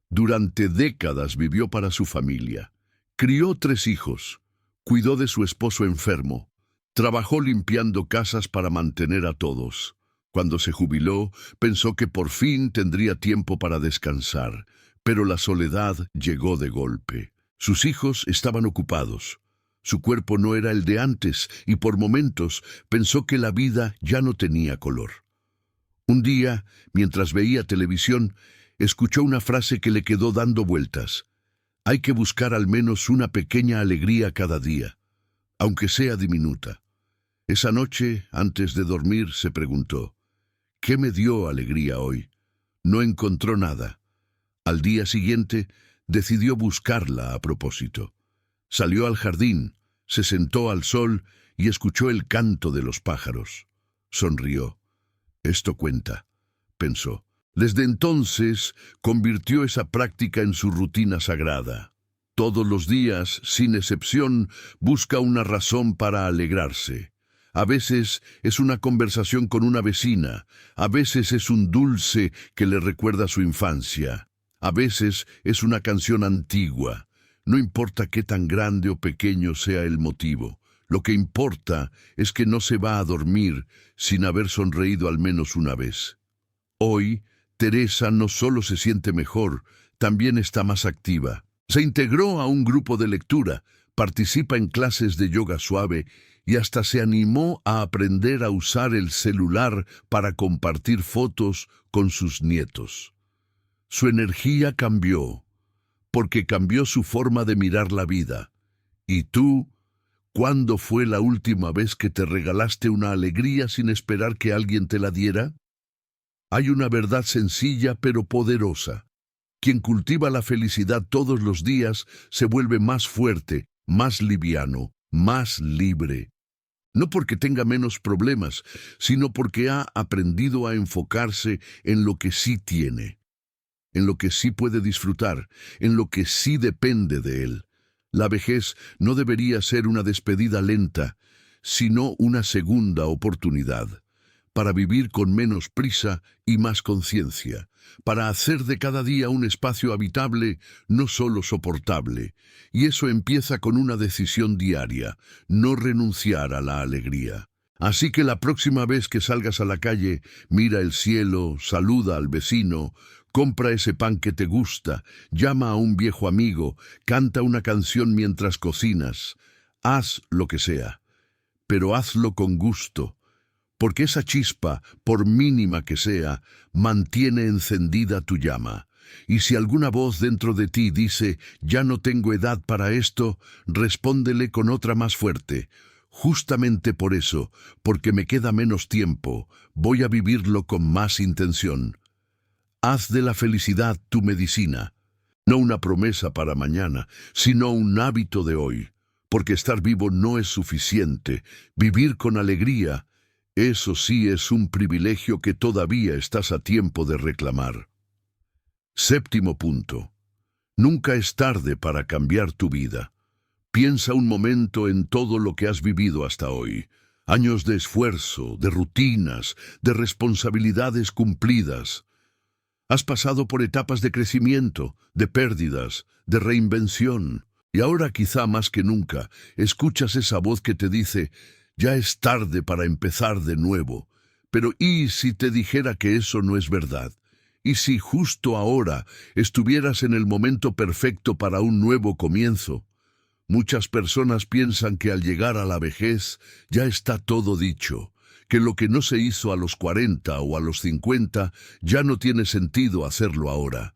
Durante décadas vivió para su familia. Crió 3 hijos. Cuidó de su esposo enfermo. Trabajó limpiando casas para mantener a todos. Cuando se jubiló, pensó que por fin tendría tiempo para descansar, pero la soledad llegó de golpe. Sus hijos estaban ocupados. Su cuerpo no era el de antes y por momentos pensó que la vida ya no tenía color. Un día, mientras veía televisión, escuchó una frase que le quedó dando vueltas. Hay que buscar al menos una pequeña alegría cada día, aunque sea diminuta. Esa noche, antes de dormir, se preguntó, ¿qué me dio alegría hoy? No encontró nada. Al día siguiente, decidió buscarla a propósito. Salió al jardín, se sentó al sol y escuchó el canto de los pájaros. Sonrió. Esto cuenta, pensó. Desde entonces, convirtió esa práctica en su rutina sagrada. Todos los días, sin excepción, busca una razón para alegrarse. A veces es una conversación con una vecina, a veces es un dulce que le recuerda su infancia, a veces es una canción antigua. No importa qué tan grande o pequeño sea el motivo, lo que importa es que no se va a dormir sin haber sonreído al menos una vez. Hoy, Teresa no solo se siente mejor, también está más activa. Se integró a un grupo de lectura, participa en clases de yoga suave y hasta se animó a aprender a usar el celular para compartir fotos con sus nietos. Su energía cambió, porque cambió su forma de mirar la vida. ¿Y tú? ¿Cuándo fue la última vez que te regalaste una alegría sin esperar que alguien te la diera? Hay una verdad sencilla pero poderosa. Quien cultiva la felicidad todos los días se vuelve más fuerte, más liviano, más libre. No porque tenga menos problemas, sino porque ha aprendido a enfocarse en lo que sí tiene, en lo que sí puede disfrutar, en lo que sí depende de él. La vejez no debería ser una despedida lenta, sino una segunda oportunidad, para vivir con menos prisa y más conciencia, para hacer de cada día un espacio habitable, no solo soportable. Y eso empieza con una decisión diaria, no renunciar a la alegría. Así que la próxima vez que salgas a la calle, mira el cielo, saluda al vecino, compra ese pan que te gusta, llama a un viejo amigo, canta una canción mientras cocinas. Haz lo que sea, pero hazlo con gusto, porque esa chispa, por mínima que sea, mantiene encendida tu llama. Y si alguna voz dentro de ti dice, ya no tengo edad para esto, respóndele con otra más fuerte. Justamente por eso, porque me queda menos tiempo, voy a vivirlo con más intención. Haz de la felicidad tu medicina, no una promesa para mañana, sino un hábito de hoy. Porque estar vivo no es suficiente, vivir con alegría, eso sí es un privilegio que todavía estás a tiempo de reclamar. Séptimo punto. Nunca es tarde para cambiar tu vida. Piensa un momento en todo lo que has vivido hasta hoy. Años de esfuerzo, de rutinas, de responsabilidades cumplidas. Has pasado por etapas de crecimiento, de pérdidas, de reinvención. Y ahora quizá más que nunca, escuchas esa voz que te dice, ya es tarde para empezar de nuevo. Pero ¿y si te dijera que eso no es verdad? ¿Y si justo ahora estuvieras en el momento perfecto para un nuevo comienzo? Muchas personas piensan que al llegar a la vejez ya está todo dicho, que lo que no se hizo a los 40 o a los 50 ya no tiene sentido hacerlo ahora.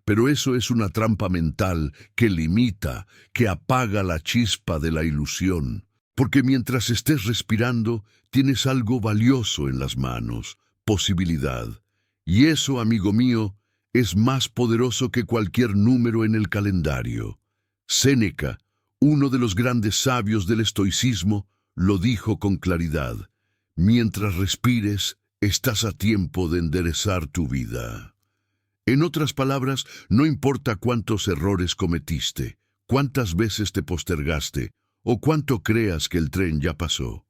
Pero eso es una trampa mental que limita, que apaga la chispa de la ilusión. Porque mientras estés respirando, tienes algo valioso en las manos, posibilidad. Y eso, amigo mío, es más poderoso que cualquier número en el calendario. Séneca, uno de los grandes sabios del estoicismo, lo dijo con claridad. Mientras respires, estás a tiempo de enderezar tu vida. En otras palabras, no importa cuántos errores cometiste, cuántas veces te postergaste, o cuánto creas que el tren ya pasó.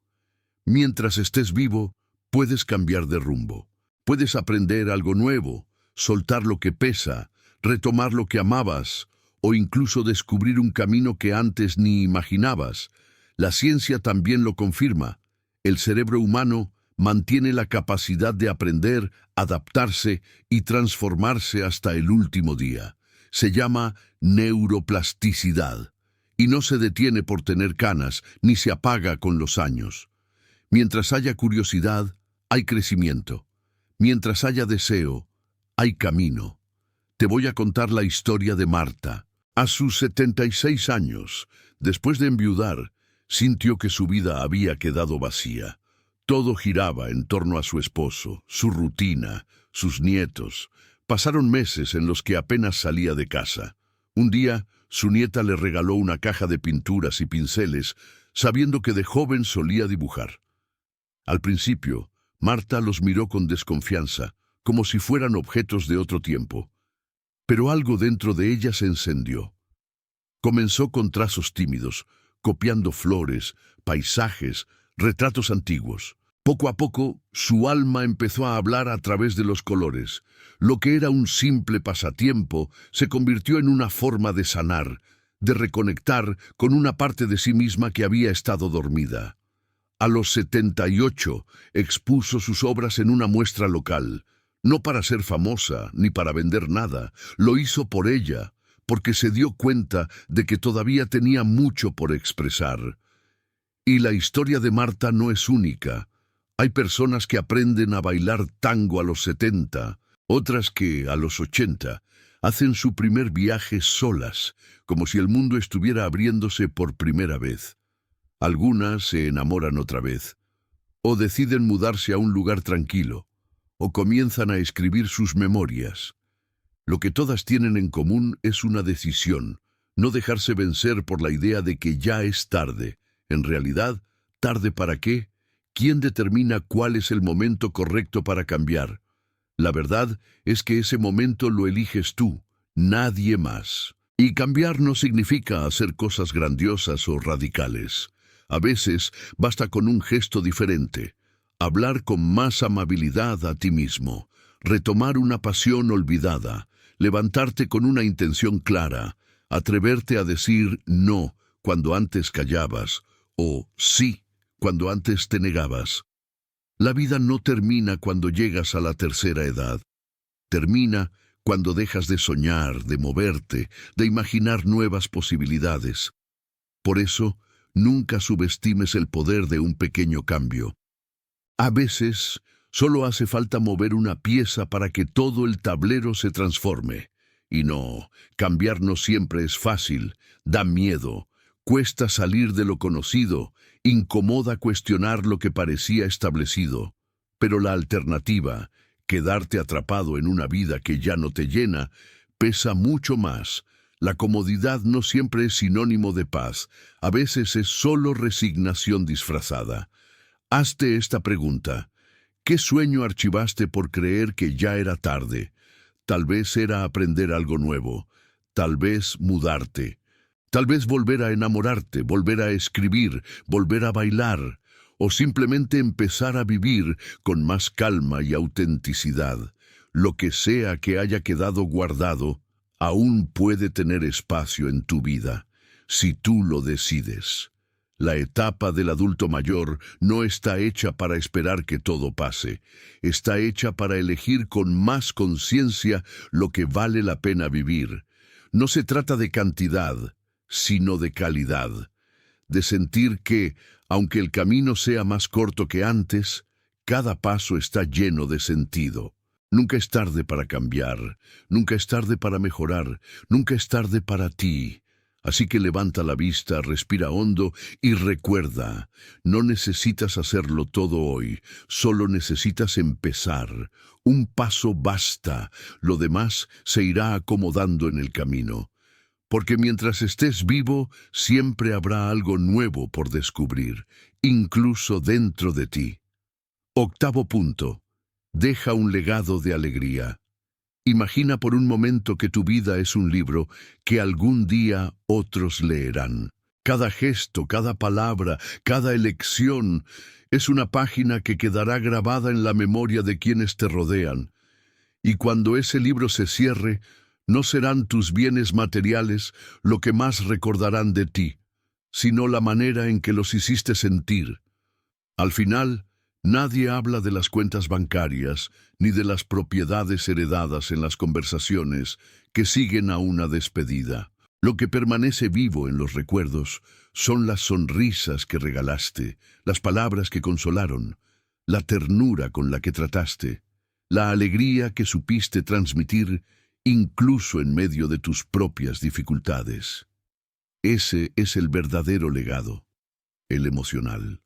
Mientras estés vivo, puedes cambiar de rumbo. Puedes aprender algo nuevo, soltar lo que pesa, retomar lo que amabas, o incluso descubrir un camino que antes ni imaginabas. La ciencia también lo confirma. El cerebro humano mantiene la capacidad de aprender, adaptarse y transformarse hasta el último día. Se llama neuroplasticidad. Y no se detiene por tener canas, ni se apaga con los años. Mientras haya curiosidad, hay crecimiento. Mientras haya deseo, hay camino. Te voy a contar la historia de Marta. A sus 76 años, después de enviudar, sintió que su vida había quedado vacía. Todo giraba en torno a su esposo, su rutina, sus nietos. Pasaron meses en los que apenas salía de casa. Un día, su nieta le regaló una caja de pinturas y pinceles, sabiendo que de joven solía dibujar. Al principio, Marta los miró con desconfianza, como si fueran objetos de otro tiempo. Pero algo dentro de ella se encendió. Comenzó con trazos tímidos, copiando flores, paisajes, retratos antiguos. Poco a poco, su alma empezó a hablar a través de los colores. Lo que era un simple pasatiempo se convirtió en una forma de sanar, de reconectar con una parte de sí misma que había estado dormida. A los 78 expuso sus obras en una muestra local. No para ser famosa, ni para vender nada. Lo hizo por ella, porque se dio cuenta de que todavía tenía mucho por expresar. Y la historia de Marta no es única. Hay personas que aprenden a bailar tango a los 70, otras que, a los 80, hacen su primer viaje solas, como si el mundo estuviera abriéndose por primera vez. Algunas se enamoran otra vez, o deciden mudarse a un lugar tranquilo, o comienzan a escribir sus memorias. Lo que todas tienen en común es una decisión, no dejarse vencer por la idea de que ya es tarde. En realidad, ¿tarde para qué? ¿Quién determina cuál es el momento correcto para cambiar? La verdad es que ese momento lo eliges tú, nadie más. Y cambiar no significa hacer cosas grandiosas o radicales. A veces basta con un gesto diferente, hablar con más amabilidad a ti mismo, retomar una pasión olvidada, levantarte con una intención clara, atreverte a decir no cuando antes callabas o sí cuando antes te negabas. La vida no termina cuando llegas a la tercera edad. Termina cuando dejas de soñar, de moverte, de imaginar nuevas posibilidades. Por eso, nunca subestimes el poder de un pequeño cambio. A veces, solo hace falta mover una pieza para que todo el tablero se transforme. Y no, cambiar no siempre es fácil, da miedo, cuesta salir de lo conocido, incomoda cuestionar lo que parecía establecido. Pero la alternativa, quedarte atrapado en una vida que ya no te llena, pesa mucho más. La comodidad no siempre es sinónimo de paz, a veces es solo resignación disfrazada. Hazte esta pregunta: ¿qué sueño archivaste por creer que ya era tarde? Tal vez era aprender algo nuevo, tal vez mudarte, tal vez volver a enamorarte, volver a escribir, volver a bailar, o simplemente empezar a vivir con más calma y autenticidad. Lo que sea que haya quedado guardado, aún puede tener espacio en tu vida, si tú lo decides. La etapa del adulto mayor no está hecha para esperar que todo pase, está hecha para elegir con más conciencia lo que vale la pena vivir. No se trata de cantidad, sino de calidad, de sentir que, aunque el camino sea más corto que antes, cada paso está lleno de sentido. Nunca es tarde para cambiar, nunca es tarde para mejorar, nunca es tarde para ti. Así que levanta la vista, respira hondo y recuerda, no necesitas hacerlo todo hoy, solo necesitas empezar. Un paso basta, lo demás se irá acomodando en el camino. Porque mientras estés vivo, siempre habrá algo nuevo por descubrir, incluso dentro de ti. Octavo punto. Deja un legado de alegría. Imagina por un momento que tu vida es un libro que algún día otros leerán. Cada gesto, cada palabra, cada elección es una página que quedará grabada en la memoria de quienes te rodean. Y cuando ese libro se cierre, no serán tus bienes materiales lo que más recordarán de ti, sino la manera en que los hiciste sentir. Al final, nadie habla de las cuentas bancarias ni de las propiedades heredadas en las conversaciones que siguen a una despedida. Lo que permanece vivo en los recuerdos son las sonrisas que regalaste, las palabras que consolaron, la ternura con la que trataste, la alegría que supiste transmitir incluso en medio de tus propias dificultades. Ese es el verdadero legado, el emocional.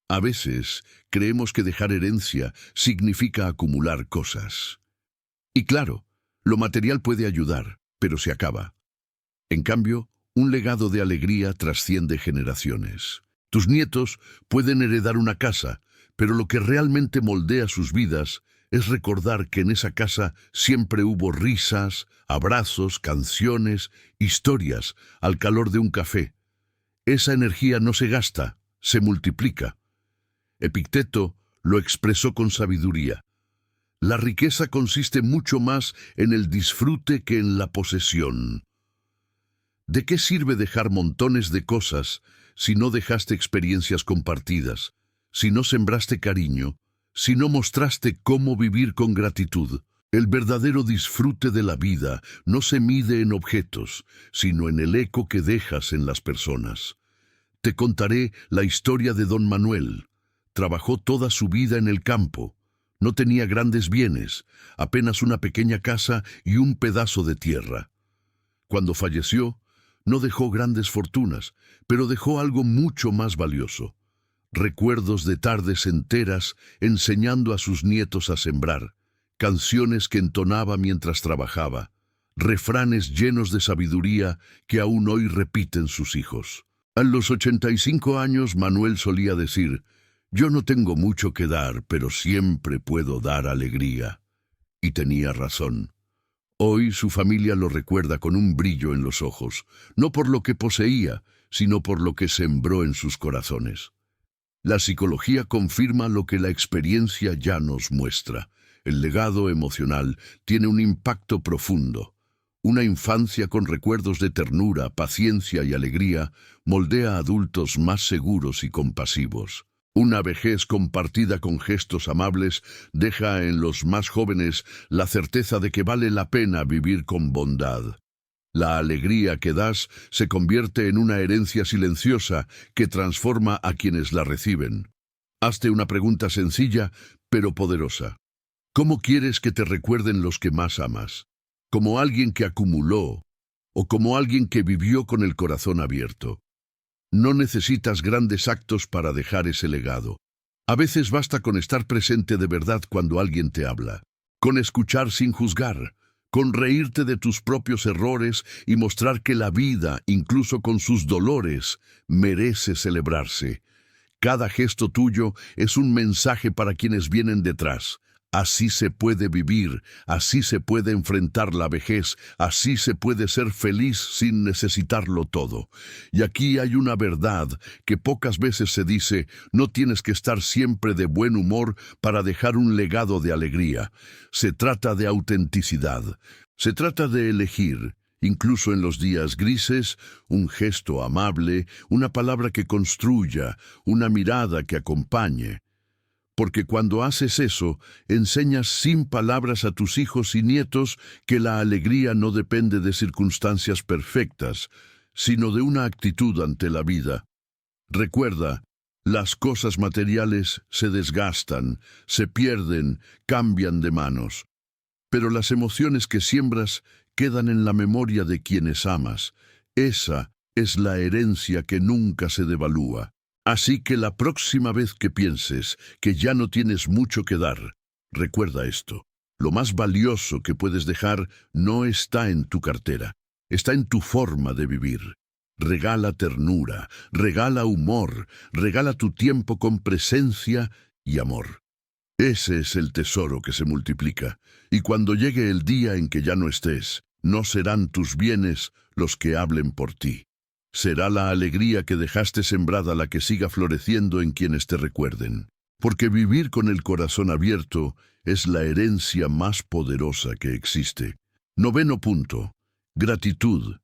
A veces creemos que dejar herencia significa acumular cosas. Y claro, lo material puede ayudar, pero se acaba. En cambio, un legado de alegría trasciende generaciones. Tus nietos pueden heredar una casa, pero lo que realmente moldea sus vidas es recordar que en esa casa siempre hubo risas, abrazos, canciones, historias, al calor de un café. Esa energía no se gasta, se multiplica. Epicteto lo expresó con sabiduría. La riqueza consiste mucho más en el disfrute que en la posesión. ¿De qué sirve dejar montones de cosas si no dejaste experiencias compartidas, si no sembraste cariño, si no mostraste cómo vivir con gratitud? El verdadero disfrute de la vida no se mide en objetos, sino en el eco que dejas en las personas. Te contaré la historia de Don Manuel. Trabajó toda su vida en el campo. No tenía grandes bienes, apenas una pequeña casa y un pedazo de tierra. Cuando falleció, no dejó grandes fortunas, pero dejó algo mucho más valioso. Recuerdos de tardes enteras enseñando a sus nietos a sembrar, canciones que entonaba mientras trabajaba, refranes llenos de sabiduría que aún hoy repiten sus hijos. A los 85 años Manuel solía decir: «Yo no tengo mucho que dar, pero siempre puedo dar alegría». Y tenía razón. Hoy su familia lo recuerda con un brillo en los ojos, no por lo que poseía, sino por lo que sembró en sus corazones. La psicología confirma lo que la experiencia ya nos muestra. El legado emocional tiene un impacto profundo. Una infancia con recuerdos de ternura, paciencia y alegría moldea a adultos más seguros y compasivos. Una vejez compartida con gestos amables deja en los más jóvenes la certeza de que vale la pena vivir con bondad. La alegría que das se convierte en una herencia silenciosa que transforma a quienes la reciben. Hazte una pregunta sencilla, pero poderosa. ¿Cómo quieres que te recuerden los que más amas? ¿Como alguien que acumuló o como alguien que vivió con el corazón abierto? No necesitas grandes actos para dejar ese legado. A veces basta con estar presente de verdad cuando alguien te habla, con escuchar sin juzgar, con reírte de tus propios errores y mostrar que la vida, incluso con sus dolores, merece celebrarse. Cada gesto tuyo es un mensaje para quienes vienen detrás. Así se puede vivir, así se puede enfrentar la vejez, así se puede ser feliz sin necesitarlo todo. Y aquí hay una verdad que pocas veces se dice: no tienes que estar siempre de buen humor para dejar un legado de alegría. Se trata de autenticidad, se trata de elegir, incluso en los días grises, un gesto amable, una palabra que construya, una mirada que acompañe. Porque cuando haces eso, enseñas sin palabras a tus hijos y nietos que la alegría no depende de circunstancias perfectas, sino de una actitud ante la vida. Recuerda, las cosas materiales se desgastan, se pierden, cambian de manos. Pero las emociones que siembras quedan en la memoria de quienes amas. Esa es la herencia que nunca se devalúa. Así que la próxima vez que pienses que ya no tienes mucho que dar, recuerda esto: lo más valioso que puedes dejar no está en tu cartera, está en tu forma de vivir. Regala ternura, regala humor, regala tu tiempo con presencia y amor. Ese es el tesoro que se multiplica, y cuando llegue el día en que ya no estés, no serán tus bienes los que hablen por ti. Será la alegría que dejaste sembrada la que siga floreciendo en quienes te recuerden. Porque vivir con el corazón abierto es la herencia más poderosa que existe. 9. Gratitud,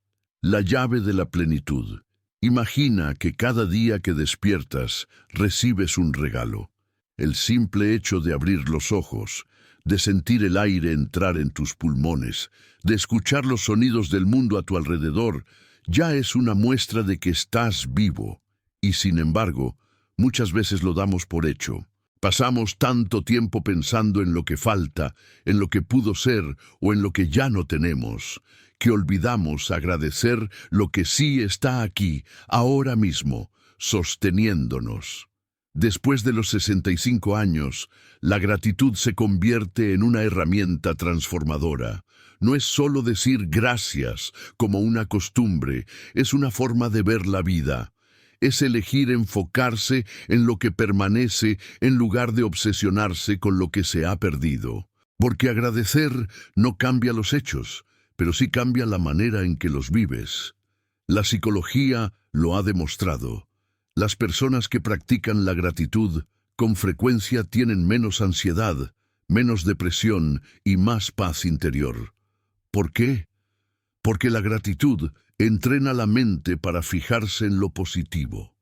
la llave de la plenitud. Imagina que cada día que despiertas recibes un regalo. El simple hecho de abrir los ojos, de sentir el aire entrar en tus pulmones, de escuchar los sonidos del mundo a tu alrededor, ya es una muestra de que estás vivo. Y sin embargo, muchas veces lo damos por hecho. Pasamos tanto tiempo pensando en lo que falta, en lo que pudo ser o en lo que ya no tenemos, que olvidamos agradecer lo que sí está aquí, ahora mismo, sosteniéndonos. Después de los 65 años, la gratitud se convierte en una herramienta transformadora. No es solo decir gracias como una costumbre, es una forma de ver la vida. Es elegir enfocarse en lo que permanece en lugar de obsesionarse con lo que se ha perdido. Porque agradecer no cambia los hechos, pero sí cambia la manera en que los vives. La psicología lo ha demostrado. Las personas que practican la gratitud con frecuencia tienen menos ansiedad, menos depresión y más paz interior. ¿Por qué? Porque la gratitud entrena la mente para fijarse en lo positivo.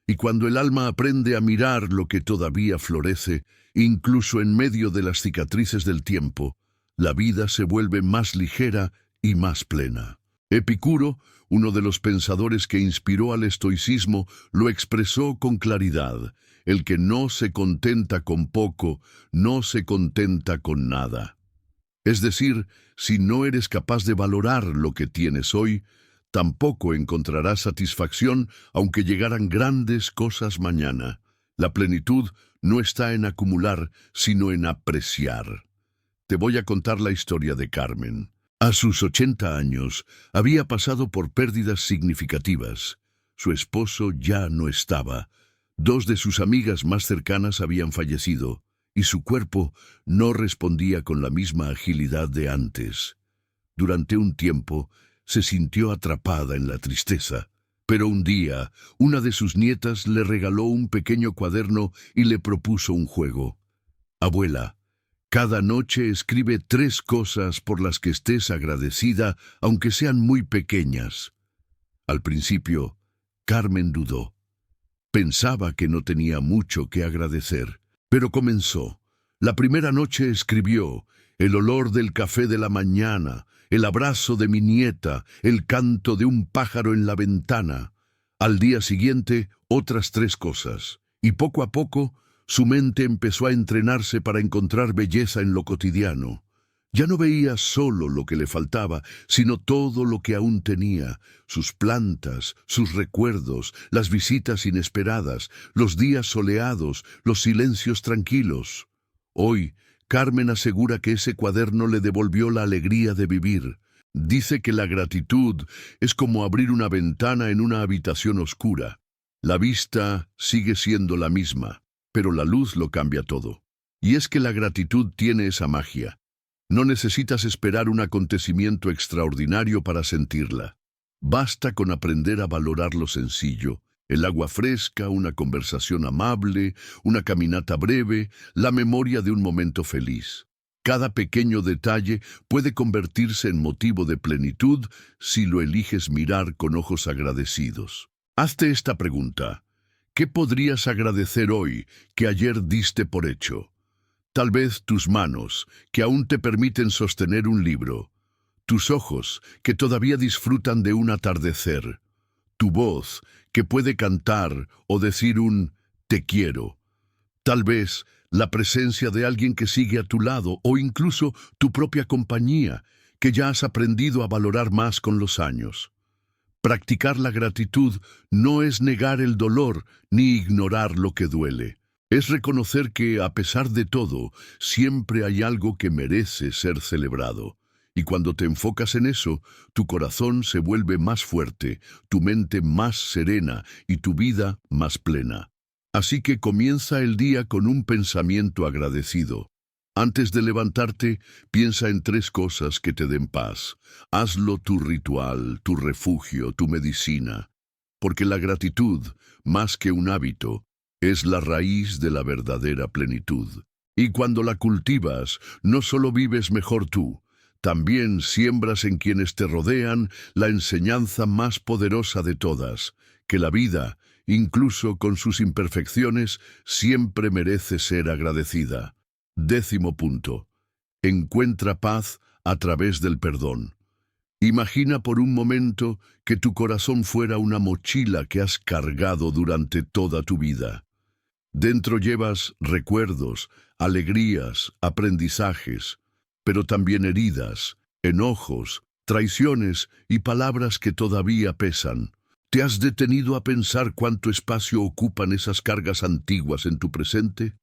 Y cuando el alma aprende a mirar lo que todavía florece, incluso en medio de las cicatrices del tiempo, la vida se vuelve más ligera y más plena. Epicuro, uno de los pensadores que inspiró al estoicismo, lo expresó con claridad: el que no se contenta con poco, no se contenta con nada. Es decir, si no eres capaz de valorar lo que tienes hoy, tampoco encontrarás satisfacción aunque llegaran grandes cosas mañana. La plenitud no está en acumular, sino en apreciar. te voy a contar la historia de Carmen. A sus 80 años, había pasado por pérdidas significativas. Su esposo ya no estaba. Dos de sus amigas más cercanas habían fallecido, y su cuerpo no respondía con la misma agilidad de antes. Durante un tiempo, se sintió atrapada en la tristeza. Pero un día, una de sus nietas le regaló un pequeño cuaderno y le propuso un juego. Abuela, cada noche escribe 3 cosas por las que estés agradecida, aunque sean muy pequeñas. Al principio, Carmen dudó. Pensaba que no tenía mucho que agradecer, pero comenzó. La primera noche escribió: el olor del café de la mañana, el abrazo de mi nieta, el canto de un pájaro en la ventana. Al día siguiente, otras 3 cosas. Y poco a poco, su mente empezó a entrenarse para encontrar belleza en lo cotidiano. Ya no veía solo lo que le faltaba, sino todo lo que aún tenía: sus plantas, sus recuerdos, las visitas inesperadas, los días soleados, los silencios tranquilos. Hoy, Carmen asegura que ese cuaderno le devolvió la alegría de vivir. Dice que la gratitud es como abrir una ventana en una habitación oscura. La vista sigue siendo la misma, pero la luz lo cambia todo. Y es que la gratitud tiene esa magia. No necesitas esperar un acontecimiento extraordinario para sentirla. Basta con aprender a valorar lo sencillo: el agua fresca, una conversación amable, una caminata breve, la memoria de un momento feliz. Cada pequeño detalle puede convertirse en motivo de plenitud si lo eliges mirar con ojos agradecidos. Hazte esta pregunta: ¿qué podrías agradecer hoy que ayer diste por hecho? Tal vez tus manos, que aún te permiten sostener un libro; tus ojos, que todavía disfrutan de un atardecer; tu voz, que puede cantar o decir un «te quiero». Tal vez la presencia de alguien que sigue a tu lado, o incluso tu propia compañía, que ya has aprendido a valorar más con los años. Practicar la gratitud no es negar el dolor ni ignorar lo que duele. Es reconocer que, a pesar de todo, siempre hay algo que merece ser celebrado. Y cuando te enfocas en eso, tu corazón se vuelve más fuerte, tu mente más serena y tu vida más plena. Así que comienza el día con un pensamiento agradecido. Antes de levantarte, piensa en 3 cosas que te den paz. Hazlo tu ritual, tu refugio, tu medicina. Porque la gratitud, más que un hábito, es la raíz de la verdadera plenitud. Y cuando la cultivas, no solo vives mejor tú, también siembras en quienes te rodean la enseñanza más poderosa de todas: que la vida, incluso con sus imperfecciones, siempre merece ser agradecida. 10º punto. Encuentra paz a través del perdón. Imagina por un momento que tu corazón fuera una mochila que has cargado durante toda tu vida. Dentro llevas recuerdos, alegrías, aprendizajes, pero también heridas, enojos, traiciones y palabras que todavía pesan. ¿Te has detenido a pensar cuánto espacio ocupan esas cargas antiguas en tu presente?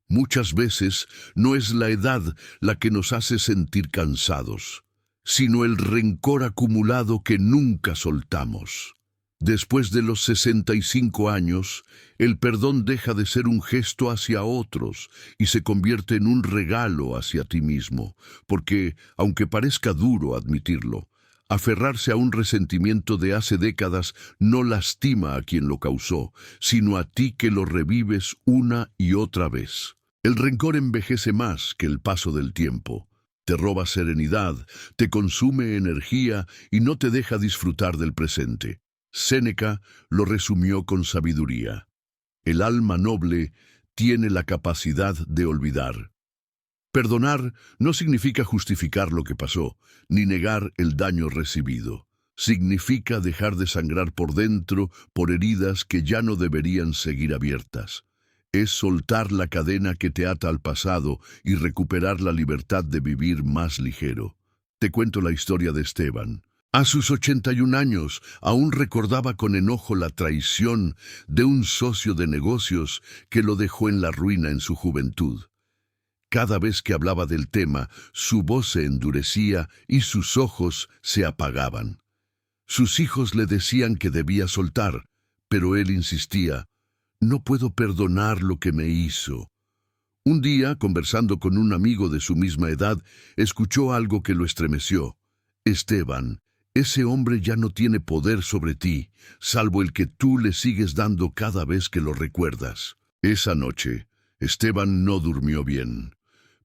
Muchas veces no es la edad la que nos hace sentir cansados, sino el rencor acumulado que nunca soltamos. Después de los 65 años, el perdón deja de ser un gesto hacia otros y se convierte en un regalo hacia ti mismo, porque, aunque parezca duro admitirlo, aferrarse a un resentimiento de hace décadas no lastima a quien lo causó, sino a ti que lo revives una y otra vez. El rencor envejece más que el paso del tiempo. Te roba serenidad, te consume energía y no te deja disfrutar del presente. Séneca lo resumió con sabiduría: el alma noble tiene la capacidad de olvidar. Perdonar no significa justificar lo que pasó, ni negar el daño recibido. Significa dejar de sangrar por dentro por heridas que ya no deberían seguir abiertas. Es soltar la cadena que te ata al pasado y recuperar la libertad de vivir más ligero. Te cuento la historia de Esteban. A sus 81 años, aún recordaba con enojo la traición de un socio de negocios que lo dejó en la ruina en su juventud. Cada vez que hablaba del tema, su voz se endurecía y sus ojos se apagaban. Sus hijos le decían que debía soltar, pero él insistía: no puedo perdonar lo que me hizo. Un día, conversando con un amigo de su misma edad, escuchó algo que lo estremeció. Esteban, ese hombre ya no tiene poder sobre ti, salvo el que tú le sigues dando cada vez que lo recuerdas. Esa noche, Esteban no durmió bien.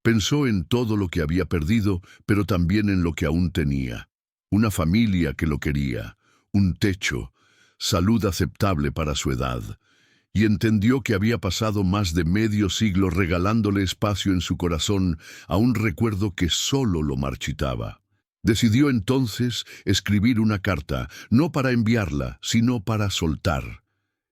Pensó en todo lo que había perdido, pero también en lo que aún tenía. Una familia que lo quería, un techo, salud aceptable para su edad. Y entendió que había pasado más de medio siglo regalándole espacio en su corazón a un recuerdo que solo lo marchitaba. Decidió entonces escribir una carta, no para enviarla, sino para soltar.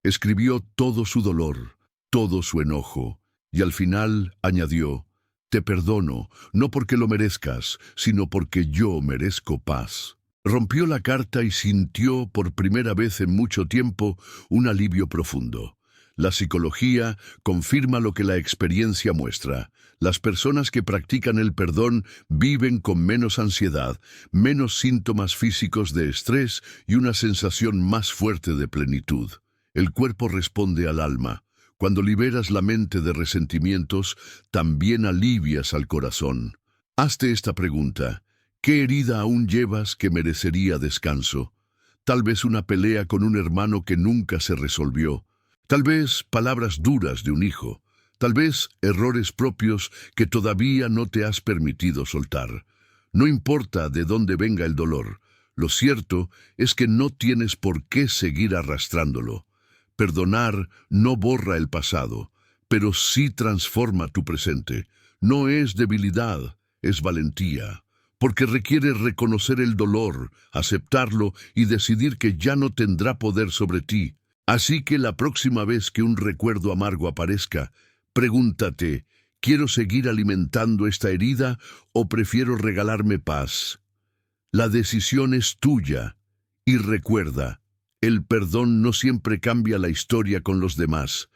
Escribió todo su dolor, todo su enojo, y al final añadió: te perdono, no porque lo merezcas, sino porque yo merezco paz. Rompió la carta y sintió por primera vez en mucho tiempo un alivio profundo. La psicología confirma lo que la experiencia muestra. Las personas que practican el perdón viven con menos ansiedad, menos síntomas físicos de estrés y una sensación más fuerte de plenitud. El cuerpo responde al alma. Cuando liberas la mente de resentimientos, también alivias al corazón. Hazte esta pregunta: ¿qué herida aún llevas que merecería descanso? Tal vez una pelea con un hermano que nunca se resolvió. Tal vez palabras duras de un hijo. Tal vez errores propios que todavía no te has permitido soltar. No importa de dónde venga el dolor. Lo cierto es que no tienes por qué seguir arrastrándolo. Perdonar no borra el pasado, pero sí transforma tu presente. No es debilidad, es valentía, porque requiere reconocer el dolor, aceptarlo y decidir que ya no tendrá poder sobre ti. Así que la próxima vez que un recuerdo amargo aparezca, pregúntate: ¿quiero seguir alimentando esta herida o prefiero regalarme paz? La decisión es tuya. Y recuerda, el perdón no siempre cambia la historia con los demás,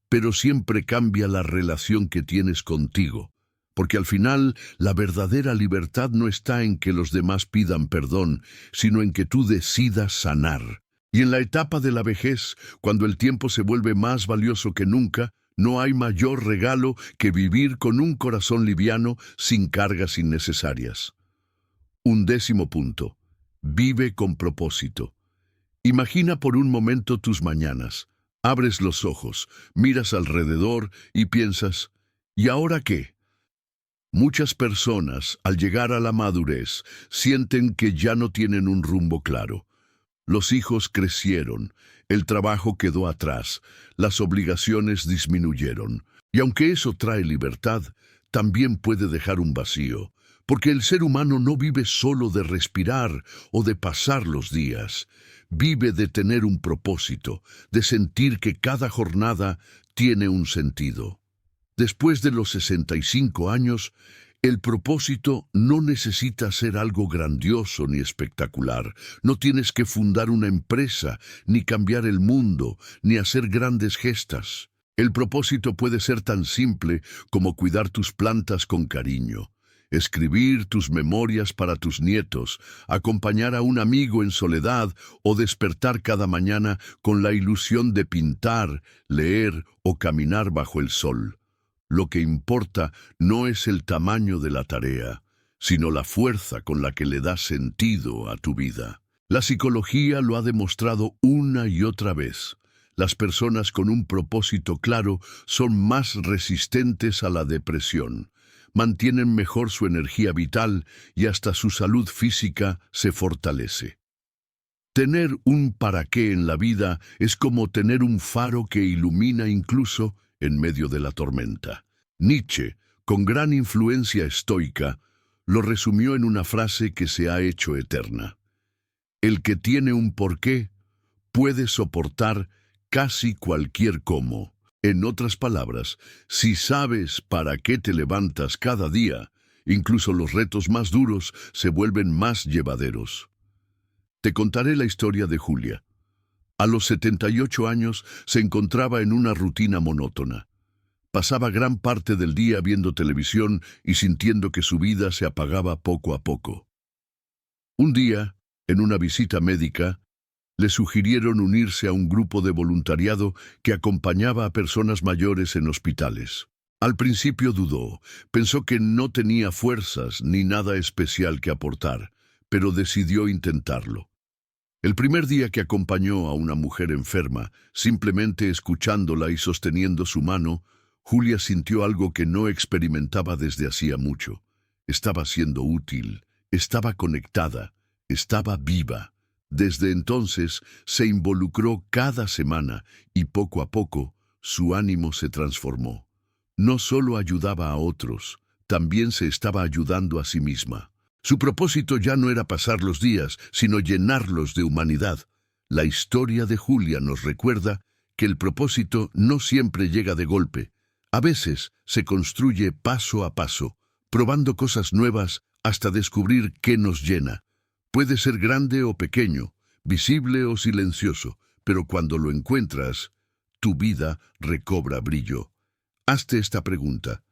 pero siempre cambia la relación que tienes contigo. Porque al final, la verdadera libertad no está en que los demás pidan perdón, sino en que tú decidas sanar. Y en la etapa de la vejez, cuando el tiempo se vuelve más valioso que nunca, no hay mayor regalo que vivir con un corazón liviano, sin cargas innecesarias. 11. punto. Vive con propósito. Imagina por un momento tus mañanas. Abres los ojos, miras alrededor y piensas: ¿y ahora qué? Muchas personas, al llegar a la madurez, sienten que ya no tienen un rumbo claro. Los hijos crecieron, el trabajo quedó atrás, las obligaciones disminuyeron. Y aunque eso trae libertad, también puede dejar un vacío, porque el ser humano no vive solo de respirar o de pasar los días. Vive de tener un propósito, de sentir que cada jornada tiene un sentido. Después de los 65 años, el propósito no necesita ser algo grandioso ni espectacular. No tienes que fundar una empresa, ni cambiar el mundo, ni hacer grandes gestas. El propósito puede ser tan simple como cuidar tus plantas con cariño, escribir tus memorias para tus nietos, acompañar a un amigo en soledad o despertar cada mañana con la ilusión de pintar, leer o caminar bajo el sol. Lo que importa no es el tamaño de la tarea, sino la fuerza con la que le das sentido a tu vida. La psicología lo ha demostrado una y otra vez. Las personas con un propósito claro son más resistentes a la depresión, mantienen mejor su energía vital y hasta su salud física se fortalece. Tener un para qué en la vida es como tener un faro que ilumina incluso en medio de la tormenta. Nietzsche, con gran influencia estoica, lo resumió en una frase que se ha hecho eterna: el que tiene un porqué puede soportar casi cualquier cómo. En otras palabras, si sabes para qué te levantas cada día, incluso los retos más duros se vuelven más llevaderos. Te contaré la historia de Julia. A los 78 años se encontraba en una rutina monótona. Pasaba gran parte del día viendo televisión y sintiendo que su vida se apagaba poco a poco. Un día, en una visita médica, le sugirieron unirse a un grupo de voluntariado que acompañaba a personas mayores en hospitales. Al principio dudó, pensó que no tenía fuerzas ni nada especial que aportar, pero decidió intentarlo. El primer día que acompañó a una mujer enferma, simplemente escuchándola y sosteniendo su mano, Julia sintió algo que no experimentaba desde hacía mucho. Estaba siendo útil, estaba conectada, estaba viva. Desde entonces se involucró cada semana y poco a poco su ánimo se transformó. No solo ayudaba a otros, también se estaba ayudando a sí misma. Su propósito ya no era pasar los días, sino llenarlos de humanidad. La historia de Julia nos recuerda que el propósito no siempre llega de golpe. A veces se construye paso a paso, probando cosas nuevas hasta descubrir qué nos llena. Puede ser grande o pequeño, visible o silencioso, pero cuando lo encuentras, tu vida recobra brillo. Hazte esta pregunta: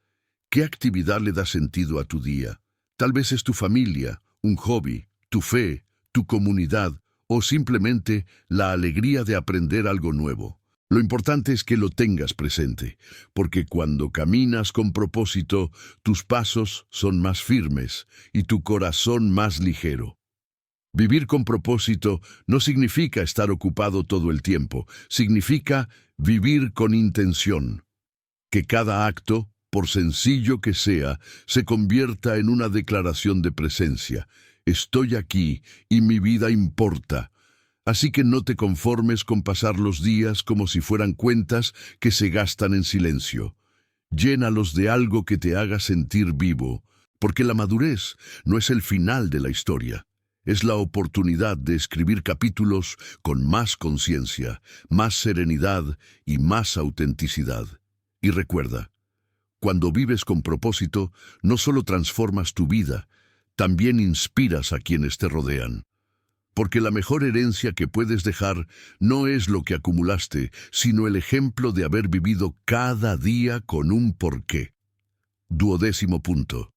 ¿qué actividad le da sentido a tu día? Tal vez es tu familia, un hobby, tu fe, tu comunidad o simplemente la alegría de aprender algo nuevo. Lo importante es que lo tengas presente, porque cuando caminas con propósito, tus pasos son más firmes y tu corazón más ligero. Vivir con propósito no significa estar ocupado todo el tiempo, significa vivir con intención. Que cada acto, por sencillo que sea, se convierta en una declaración de presencia. Estoy aquí y mi vida importa. Así que no te conformes con pasar los días como si fueran cuentas que se gastan en silencio. Llénalos de algo que te haga sentir vivo, porque la madurez no es el final de la historia. Es la oportunidad de escribir capítulos con más conciencia, más serenidad y más autenticidad. Y recuerda, cuando vives con propósito, no solo transformas tu vida, también inspiras a quienes te rodean. Porque la mejor herencia que puedes dejar no es lo que acumulaste, sino el ejemplo de haber vivido cada día con un porqué. 12º punto.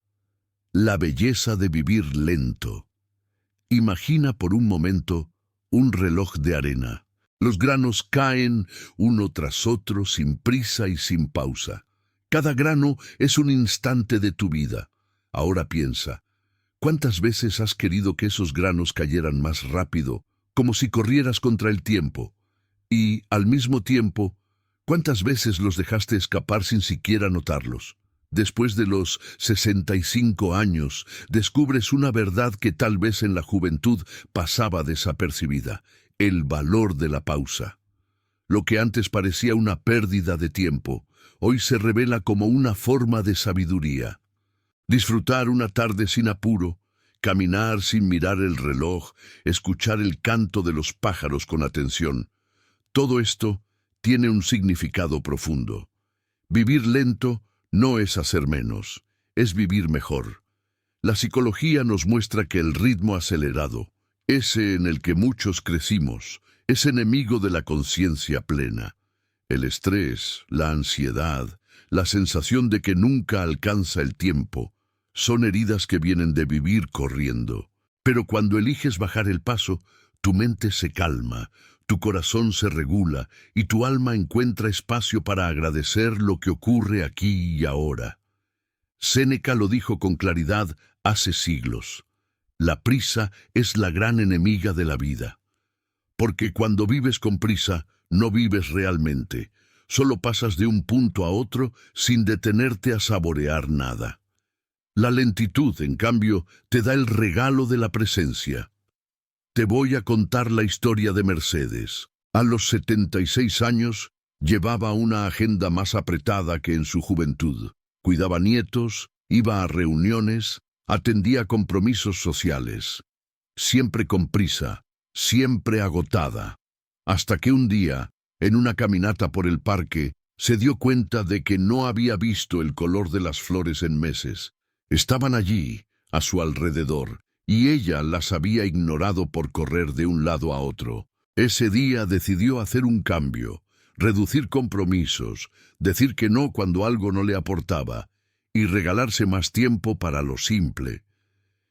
La belleza de vivir lento. Imagina por un momento un reloj de arena. Los granos caen uno tras otro sin prisa y sin pausa. Cada grano es un instante de tu vida. Ahora piensa, ¿cuántas veces has querido que esos granos cayeran más rápido, como si corrieras contra el tiempo? Y, al mismo tiempo, ¿cuántas veces los dejaste escapar sin siquiera notarlos? Después de los 65 años, descubres una verdad que tal vez en la juventud pasaba desapercibida: el valor de la pausa. Lo que antes parecía una pérdida de tiempo, hoy se revela como una forma de sabiduría. Disfrutar una tarde sin apuro, caminar sin mirar el reloj, escuchar el canto de los pájaros con atención. Todo esto tiene un significado profundo. Vivir lento no es hacer menos, es vivir mejor. La psicología nos muestra que el ritmo acelerado, ese en el que muchos crecimos, es enemigo de la conciencia plena. El estrés, la ansiedad, la sensación de que nunca alcanza el tiempo, son heridas que vienen de vivir corriendo. Pero cuando eliges bajar el paso, tu mente se calma, tu corazón se regula y tu alma encuentra espacio para agradecer lo que ocurre aquí y ahora. Séneca lo dijo con claridad hace siglos: la prisa es la gran enemiga de la vida. Porque cuando vives con prisa, no vives realmente. Solo pasas de un punto a otro sin detenerte a saborear nada. La lentitud, en cambio, te da el regalo de la presencia. Te voy a contar la historia de Mercedes. A los 76 años, llevaba una agenda más apretada que en su juventud. Cuidaba nietos, iba a reuniones, atendía compromisos sociales. Siempre con prisa, siempre agotada. Hasta que un día, en una caminata por el parque, se dio cuenta de que no había visto el color de las flores en meses. Estaban allí, a su alrededor, y ella las había ignorado por correr de un lado a otro. Ese día decidió hacer un cambio, reducir compromisos, decir que no cuando algo no le aportaba y regalarse más tiempo para lo simple.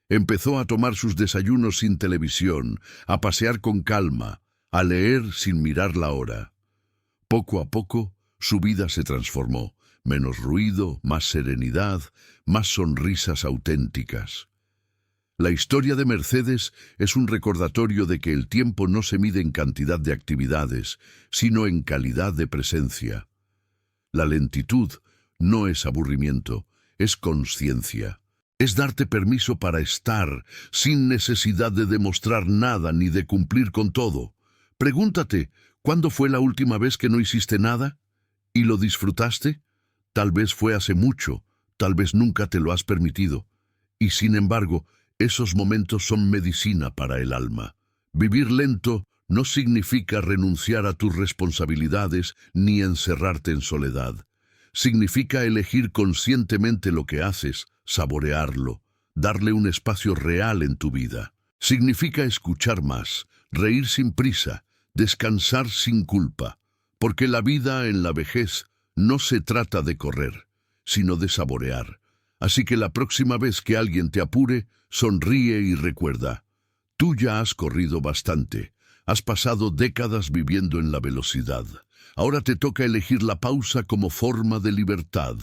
Empezó a tomar sus desayunos sin televisión, a pasear con calma, a leer sin mirar la hora. Poco a poco, su vida se transformó. Menos ruido, más serenidad, más sonrisas auténticas. La historia de Mercedes es un recordatorio de que el tiempo no se mide en cantidad de actividades, sino en calidad de presencia. La lentitud no es aburrimiento, es consciencia. Es darte permiso para estar, sin necesidad de demostrar nada ni de cumplir con todo. Pregúntate, ¿cuándo fue la última vez que no hiciste nada? ¿Y lo disfrutaste? Tal vez fue hace mucho, tal vez nunca te lo has permitido. Y sin embargo, esos momentos son medicina para el alma. Vivir lento no significa renunciar a tus responsabilidades ni encerrarte en soledad. Significa elegir conscientemente lo que haces, saborearlo, darle un espacio real en tu vida. Significa escuchar más, reír sin prisa, descansar sin culpa, porque la vida en la vejez no se trata de correr, sino de saborear. Así que la próxima vez que alguien te apure, sonríe y recuerda, tú ya has corrido bastante, has pasado décadas viviendo en la velocidad. Ahora te toca elegir la pausa como forma de libertad.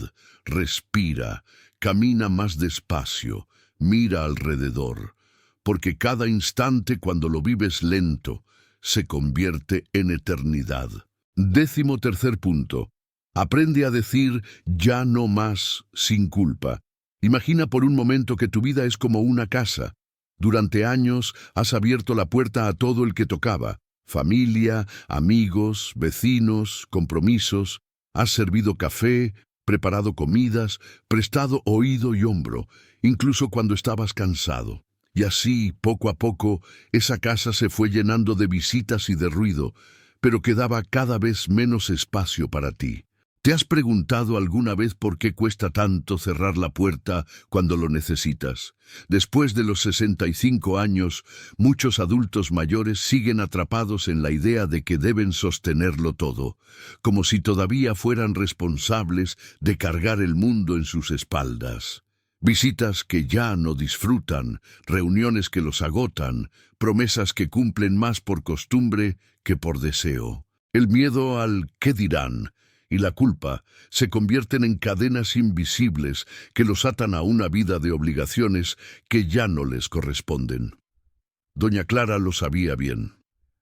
Respira, camina más despacio, mira alrededor, porque cada instante cuando lo vives lento, se convierte en eternidad. 13º punto. Aprende a decir ya no más sin culpa. Imagina por un momento que tu vida es como una casa. Durante años has abierto la puerta a todo el que tocaba. Familia, amigos, vecinos, compromisos. Has servido café, preparado comidas, prestado oído y hombro, incluso cuando estabas cansado. Y así, poco a poco, esa casa se fue llenando de visitas y de ruido, pero quedaba cada vez menos espacio para ti. ¿Te has preguntado alguna vez por qué cuesta tanto cerrar la puerta cuando lo necesitas? Después de los 65 años, muchos adultos mayores siguen atrapados en la idea de que deben sostenerlo todo, como si todavía fueran responsables de cargar el mundo en sus espaldas. Visitas que ya no disfrutan, reuniones que los agotan, promesas que cumplen más por costumbre que por deseo. El miedo al «¿qué dirán?» y la culpa se convierten en cadenas invisibles que los atan a una vida de obligaciones que ya no les corresponden. Doña Clara lo sabía bien.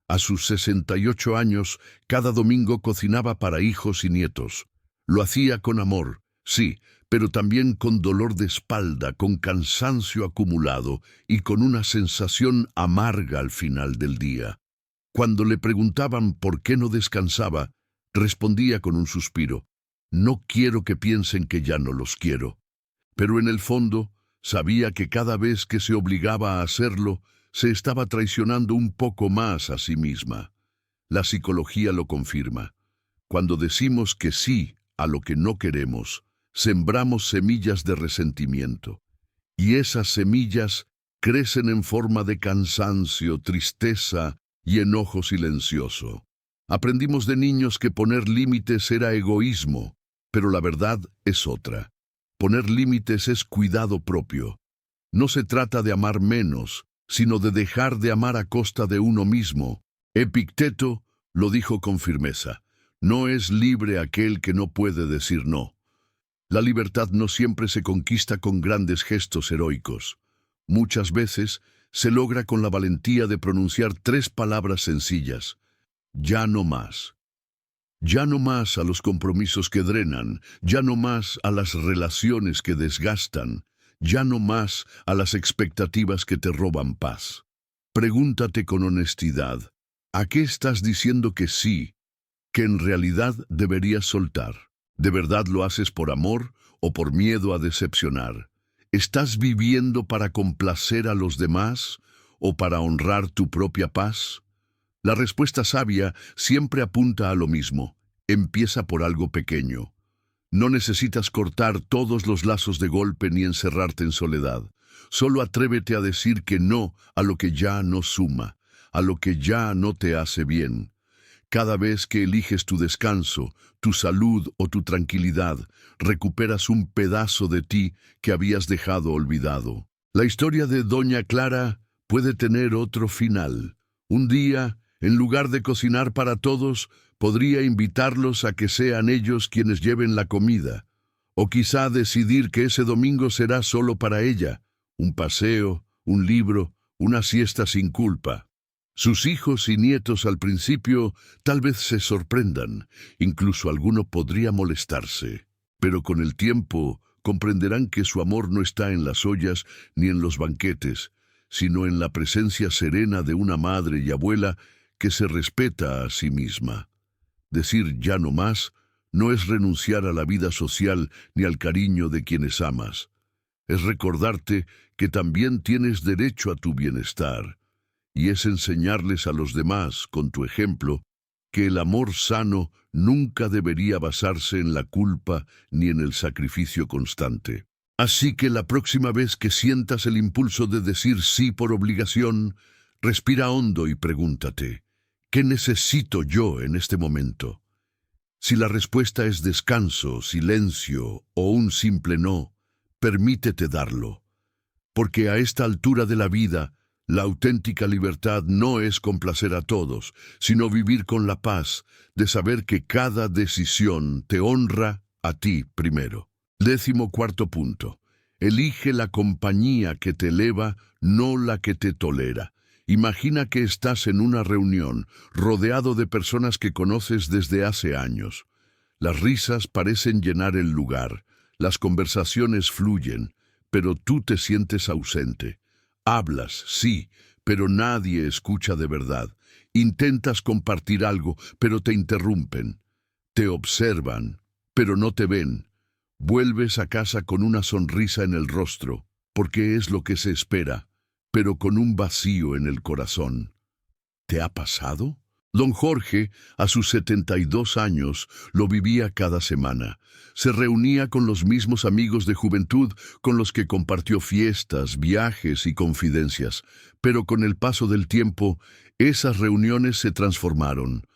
A sus 68 años, cada domingo cocinaba para hijos y nietos. Lo hacía con amor, sí, pero también con dolor de espalda, con cansancio acumulado y con una sensación amarga al final del día. Cuando le preguntaban por qué no descansaba, respondía con un suspiro, no quiero que piensen que ya no los quiero. Pero en el fondo, sabía que cada vez que se obligaba a hacerlo, se estaba traicionando un poco más a sí misma. La psicología lo confirma. Cuando decimos que sí a lo que no queremos, sembramos semillas de resentimiento. Y esas semillas crecen en forma de cansancio, tristeza y enojo silencioso. Aprendimos de niños que poner límites era egoísmo, pero la verdad es otra. Poner límites es cuidado propio. No se trata de amar menos, sino de dejar de amar a costa de uno mismo. Epicteto lo dijo con firmeza. No es libre aquel que no puede decir no. La libertad no siempre se conquista con grandes gestos heroicos. Muchas veces se logra con la valentía de pronunciar 3 palabras sencillas. Ya no más. Ya no más a los compromisos que drenan, ya no más a las relaciones que desgastan, ya no más a las expectativas que te roban paz. Pregúntate con honestidad, ¿a qué estás diciendo que sí, que en realidad deberías soltar? ¿De verdad lo haces por amor o por miedo a decepcionar? ¿Estás viviendo para complacer a los demás o para honrar tu propia paz? La respuesta sabia siempre apunta a lo mismo. Empieza por algo pequeño. No necesitas cortar todos los lazos de golpe ni encerrarte en soledad. Solo atrévete a decir que no a lo que ya no suma, a lo que ya no te hace bien. Cada vez que eliges tu descanso, tu salud o tu tranquilidad, recuperas un pedazo de ti que habías dejado olvidado. La historia de Doña Clara puede tener otro final. Un día, en lugar de cocinar para todos, podría invitarlos a que sean ellos quienes lleven la comida. O quizá decidir que ese domingo será solo para ella, un paseo, un libro, una siesta sin culpa. Sus hijos y nietos al principio tal vez se sorprendan, incluso alguno podría molestarse, pero con el tiempo comprenderán que su amor no está en las ollas ni en los banquetes, sino en la presencia serena de una madre y abuela que se respeta a sí misma. Decir ya no más no es renunciar a la vida social ni al cariño de quienes amas. Es recordarte que también tienes derecho a tu bienestar, y es enseñarles a los demás, con tu ejemplo, que el amor sano nunca debería basarse en la culpa ni en el sacrificio constante. Así que la próxima vez que sientas el impulso de decir sí por obligación, respira hondo y pregúntate, ¿qué necesito yo en este momento? Si la respuesta es descanso, silencio o un simple no, permítete darlo. Porque a esta altura de la vida, la auténtica libertad no es complacer a todos, sino vivir con la paz de saber que cada decisión te honra a ti primero. 14º punto. Elige la compañía que te eleva, no la que te tolera. Imagina que estás en una reunión, rodeado de personas que conoces desde hace años. Las risas parecen llenar el lugar, las conversaciones fluyen, pero tú te sientes ausente. Hablas, sí, pero nadie escucha de verdad. Intentas compartir algo, pero te interrumpen. Te observan, pero no te ven. Vuelves a casa con una sonrisa en el rostro, porque es lo que se espera, pero con un vacío en el corazón. ¿Te ha pasado? Don Jorge, a sus 72 años, lo vivía cada semana. Se reunía con los mismos amigos de juventud con los que compartió fiestas, viajes y confidencias. Pero con el paso del tiempo, esas reuniones se transformaron.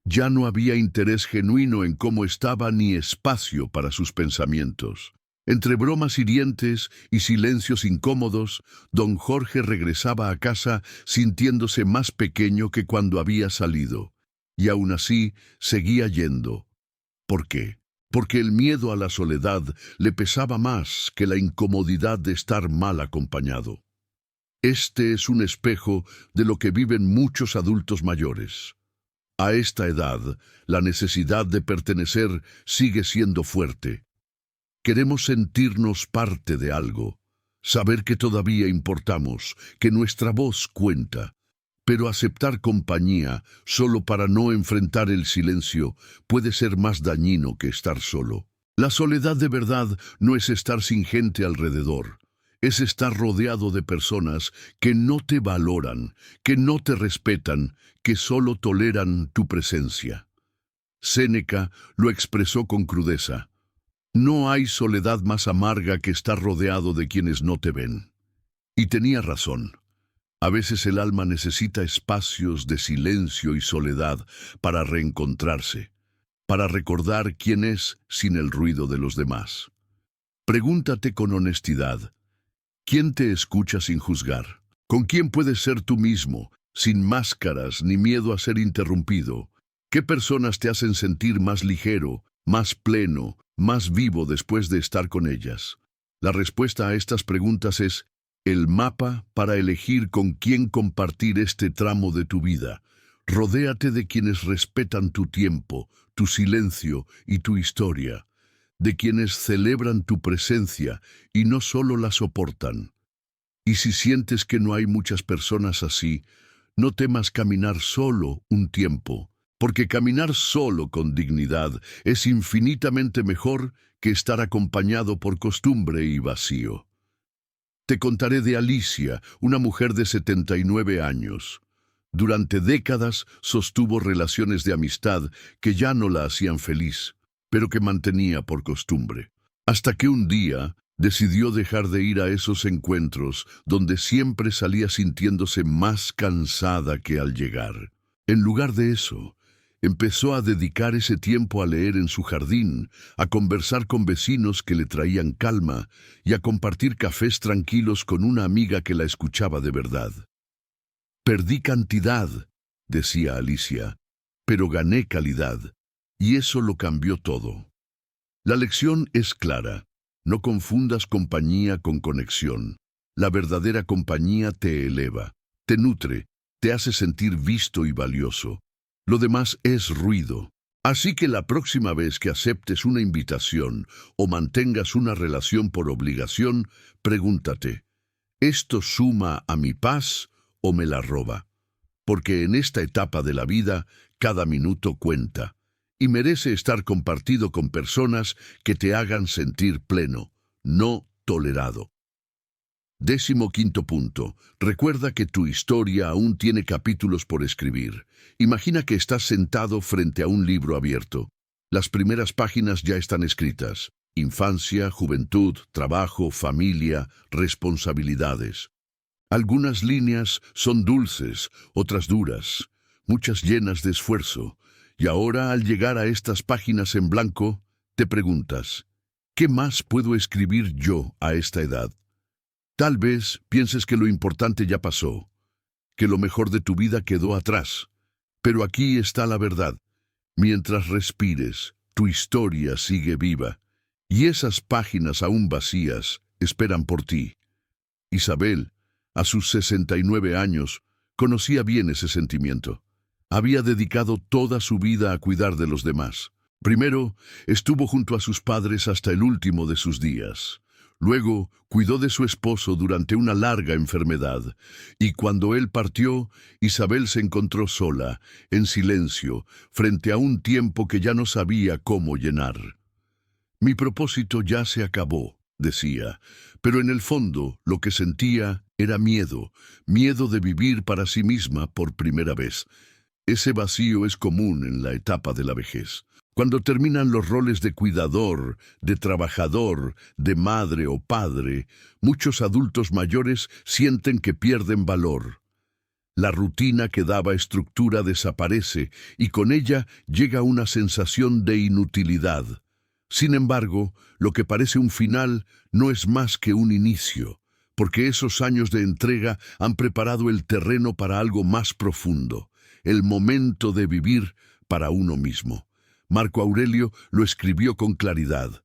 Ya no había interés genuino en cómo estaba ni espacio para sus pensamientos. Entre bromas hirientes y silencios incómodos, don Jorge regresaba a casa sintiéndose más pequeño que cuando había salido. Y aún así, seguía yendo. ¿Por qué? Porque el miedo a la soledad le pesaba más que la incomodidad de estar mal acompañado. Este es un espejo de lo que viven muchos adultos mayores. A esta edad, la necesidad de pertenecer sigue siendo fuerte. Queremos sentirnos parte de algo, saber que todavía importamos, que nuestra voz cuenta, pero aceptar compañía solo para no enfrentar el silencio puede ser más dañino que estar solo. La soledad de verdad no es estar sin gente alrededor, es estar rodeado de personas que no te valoran, que no te respetan, que solo toleran tu presencia. Séneca lo expresó con crudeza. No hay soledad más amarga que estar rodeado de quienes no te ven. Y tenía razón. A veces el alma necesita espacios de silencio y soledad para reencontrarse, para recordar quién es sin el ruido de los demás. Pregúntate con honestidad, ¿quién te escucha sin juzgar? ¿Con quién puedes ser tú mismo, sin máscaras ni miedo a ser interrumpido? ¿Qué personas te hacen sentir más ligero, más pleno, más vivo después de estar con ellas? La respuesta a estas preguntas es el mapa para elegir con quién compartir este tramo de tu vida. Rodéate de quienes respetan tu tiempo, tu silencio y tu historia, de quienes celebran tu presencia y no solo la soportan. Y si sientes que no hay muchas personas así, no temas caminar solo un tiempo, porque caminar solo con dignidad es infinitamente mejor que estar acompañado por costumbre y vacío. Te contaré de Alicia, una mujer de 79 años. Durante décadas sostuvo relaciones de amistad que ya no la hacían feliz, pero que mantenía por costumbre. Hasta que un día decidió dejar de ir a esos encuentros donde siempre salía sintiéndose más cansada que al llegar. En lugar de eso, Empezó a dedicar ese tiempo a leer en su jardín, a conversar con vecinos que le traían calma y a compartir cafés tranquilos con una amiga que la escuchaba de verdad. Perdí cantidad, decía Alicia, pero gané calidad, y eso lo cambió todo. La lección es clara. No confundas compañía con conexión. La verdadera compañía te eleva, te nutre, te hace sentir visto y valioso. Lo demás es ruido. Así que la próxima vez que aceptes una invitación o mantengas una relación por obligación, pregúntate, ¿esto suma a mi paz o me la roba? Porque en esta etapa de la vida, cada minuto cuenta y merece estar compartido con personas que te hagan sentir pleno, no tolerado. 15º punto. Recuerda que tu historia aún tiene capítulos por escribir. Imagina que estás sentado frente a un libro abierto. Las primeras páginas ya están escritas. Infancia, juventud, trabajo, familia, responsabilidades. Algunas líneas son dulces, otras duras, muchas llenas de esfuerzo. Y ahora, al llegar a estas páginas en blanco, te preguntas, ¿qué más puedo escribir yo a esta edad? Tal vez pienses que lo importante ya pasó, que lo mejor de tu vida quedó atrás. Pero aquí está la verdad. Mientras respires, tu historia sigue viva, y esas páginas aún vacías esperan por ti. Isabel, a sus 69 años, conocía bien ese sentimiento. Había dedicado toda su vida a cuidar de los demás. Primero, estuvo junto a sus padres hasta el último de sus días. Luego, cuidó de su esposo durante una larga enfermedad, y cuando él partió, Isabel se encontró sola, en silencio, frente a un tiempo que ya no sabía cómo llenar. Mi propósito ya se acabó, decía, pero en el fondo lo que sentía era miedo, miedo de vivir para sí misma por primera vez. Ese vacío es común en la etapa de la vejez. Cuando terminan los roles de cuidador, de trabajador, de madre o padre, muchos adultos mayores sienten que pierden valor. La rutina que daba estructura desaparece y con ella llega una sensación de inutilidad. Sin embargo, lo que parece un final no es más que un inicio, porque esos años de entrega han preparado el terreno para algo más profundo, el momento de vivir para uno mismo. Marco Aurelio lo escribió con claridad.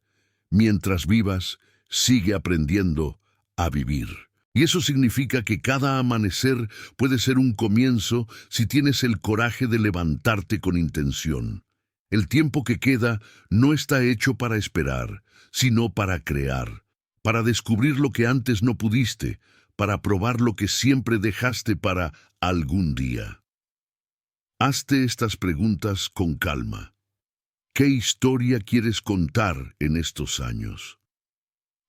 Mientras vivas, sigue aprendiendo a vivir. Y eso significa que cada amanecer puede ser un comienzo si tienes el coraje de levantarte con intención. El tiempo que queda no está hecho para esperar, sino para crear, para descubrir lo que antes no pudiste, para probar lo que siempre dejaste para algún día. Hazte estas preguntas con calma. ¿Qué historia quieres contar en estos años?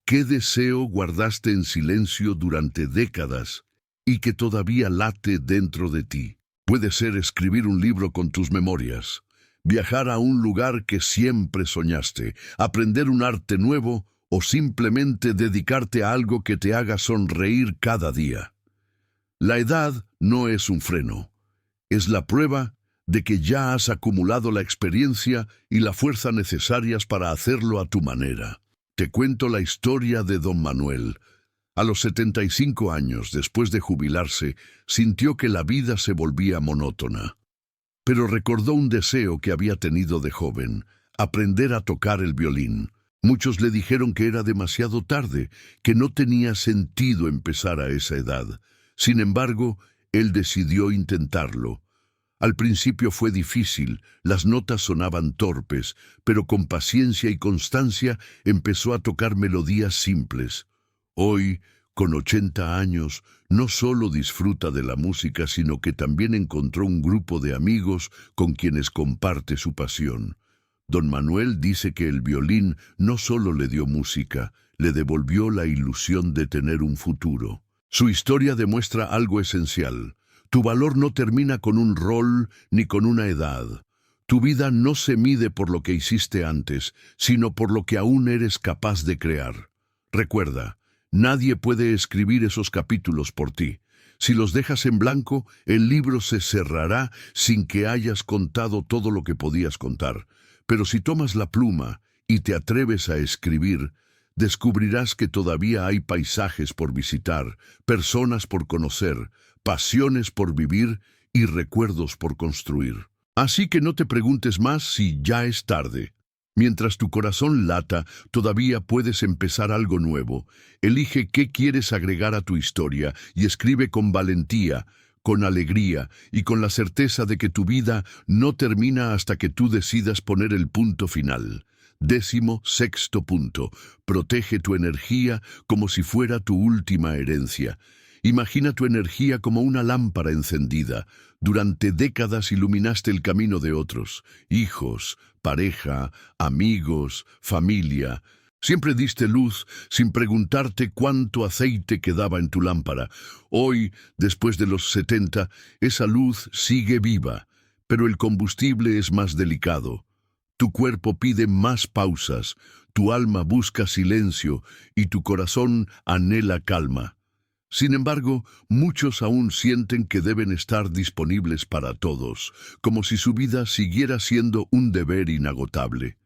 ¿Qué deseo guardaste en silencio durante décadas y que todavía late dentro de ti? Puede ser escribir un libro con tus memorias, viajar a un lugar que siempre soñaste, aprender un arte nuevo o simplemente dedicarte a algo que te haga sonreír cada día. La edad no es un freno, es la prueba de que ya has acumulado la experiencia y la fuerza necesarias para hacerlo a tu manera. Te cuento la historia de don Manuel. A los 75 años, después de jubilarse, sintió que la vida se volvía monótona. Pero recordó un deseo que había tenido de joven, aprender a tocar el violín. Muchos le dijeron que era demasiado tarde, que no tenía sentido empezar a esa edad. Sin embargo, él decidió intentarlo. Al principio fue difícil, las notas sonaban torpes, pero con paciencia y constancia empezó a tocar melodías simples. Hoy, con 80 años, no solo disfruta de la música, sino que también encontró un grupo de amigos con quienes comparte su pasión. Don Manuel dice que el violín no solo le dio música, le devolvió la ilusión de tener un futuro. Su historia demuestra algo esencial. Tu valor no termina con un rol ni con una edad. Tu vida no se mide por lo que hiciste antes, sino por lo que aún eres capaz de crear. Recuerda, nadie puede escribir esos capítulos por ti. Si los dejas en blanco, el libro se cerrará sin que hayas contado todo lo que podías contar. Pero si tomas la pluma y te atreves a escribir, descubrirás que todavía hay paisajes por visitar, personas por conocer, pasiones por vivir y recuerdos por construir. Así que no te preguntes más si ya es tarde. Mientras tu corazón lata, todavía puedes empezar algo nuevo. Elige qué quieres agregar a tu historia y escribe con valentía, con alegría y con la certeza de que tu vida no termina hasta que tú decidas poner el punto final. 16º punto. Protege tu energía como si fuera tu última herencia. Imagina tu energía como una lámpara encendida. Durante décadas iluminaste el camino de otros, hijos, pareja, amigos, familia. Siempre diste luz sin preguntarte cuánto aceite quedaba en tu lámpara. Hoy, después de los 70, esa luz sigue viva, pero el combustible es más delicado. Tu cuerpo pide más pausas, tu alma busca silencio y tu corazón anhela calma. Sin embargo, muchos aún sienten que deben estar disponibles para todos, como si su vida siguiera siendo un deber inagotable.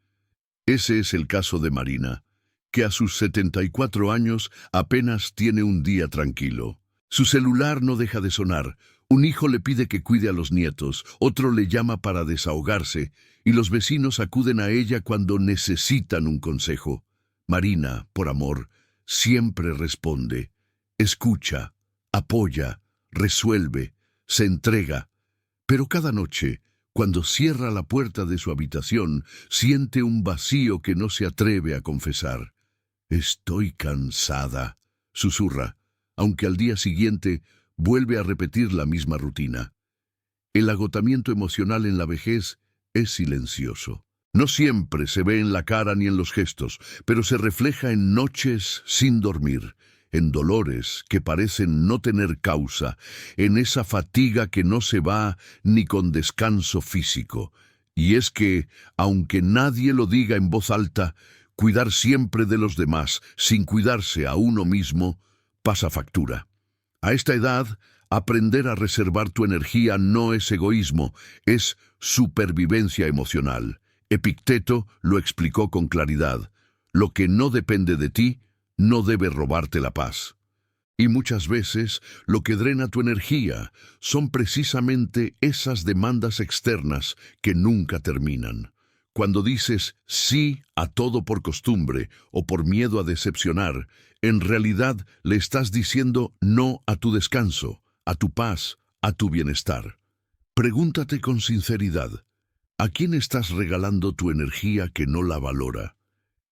Ese es el caso de Marina, que a sus 74 años apenas tiene un día tranquilo. Su celular no deja de sonar, un hijo le pide que cuide a los nietos, otro le llama para desahogarse, y los vecinos acuden a ella cuando necesitan un consejo. Marina, por amor, siempre responde. Escucha, apoya, resuelve, se entrega, pero cada noche, cuando cierra la puerta de su habitación, siente un vacío que no se atreve a confesar. «Estoy cansada», susurra, aunque al día siguiente vuelve a repetir la misma rutina. El agotamiento emocional en la vejez es silencioso. No siempre se ve en la cara ni en los gestos, pero se refleja en noches sin dormir, en dolores que parecen no tener causa, en esa fatiga que no se va ni con descanso físico. Y es que, aunque nadie lo diga en voz alta, cuidar siempre de los demás, sin cuidarse a uno mismo, pasa factura. A esta edad, aprender a reservar tu energía no es egoísmo, es supervivencia emocional. Epicteto lo explicó con claridad. Lo que no depende de ti, no debe robarte la paz. Y muchas veces lo que drena tu energía son precisamente esas demandas externas que nunca terminan. Cuando dices sí a todo por costumbre o por miedo a decepcionar, en realidad le estás diciendo no a tu descanso, a tu paz, a tu bienestar. Pregúntate con sinceridad, ¿a quién estás regalando tu energía que no la valora?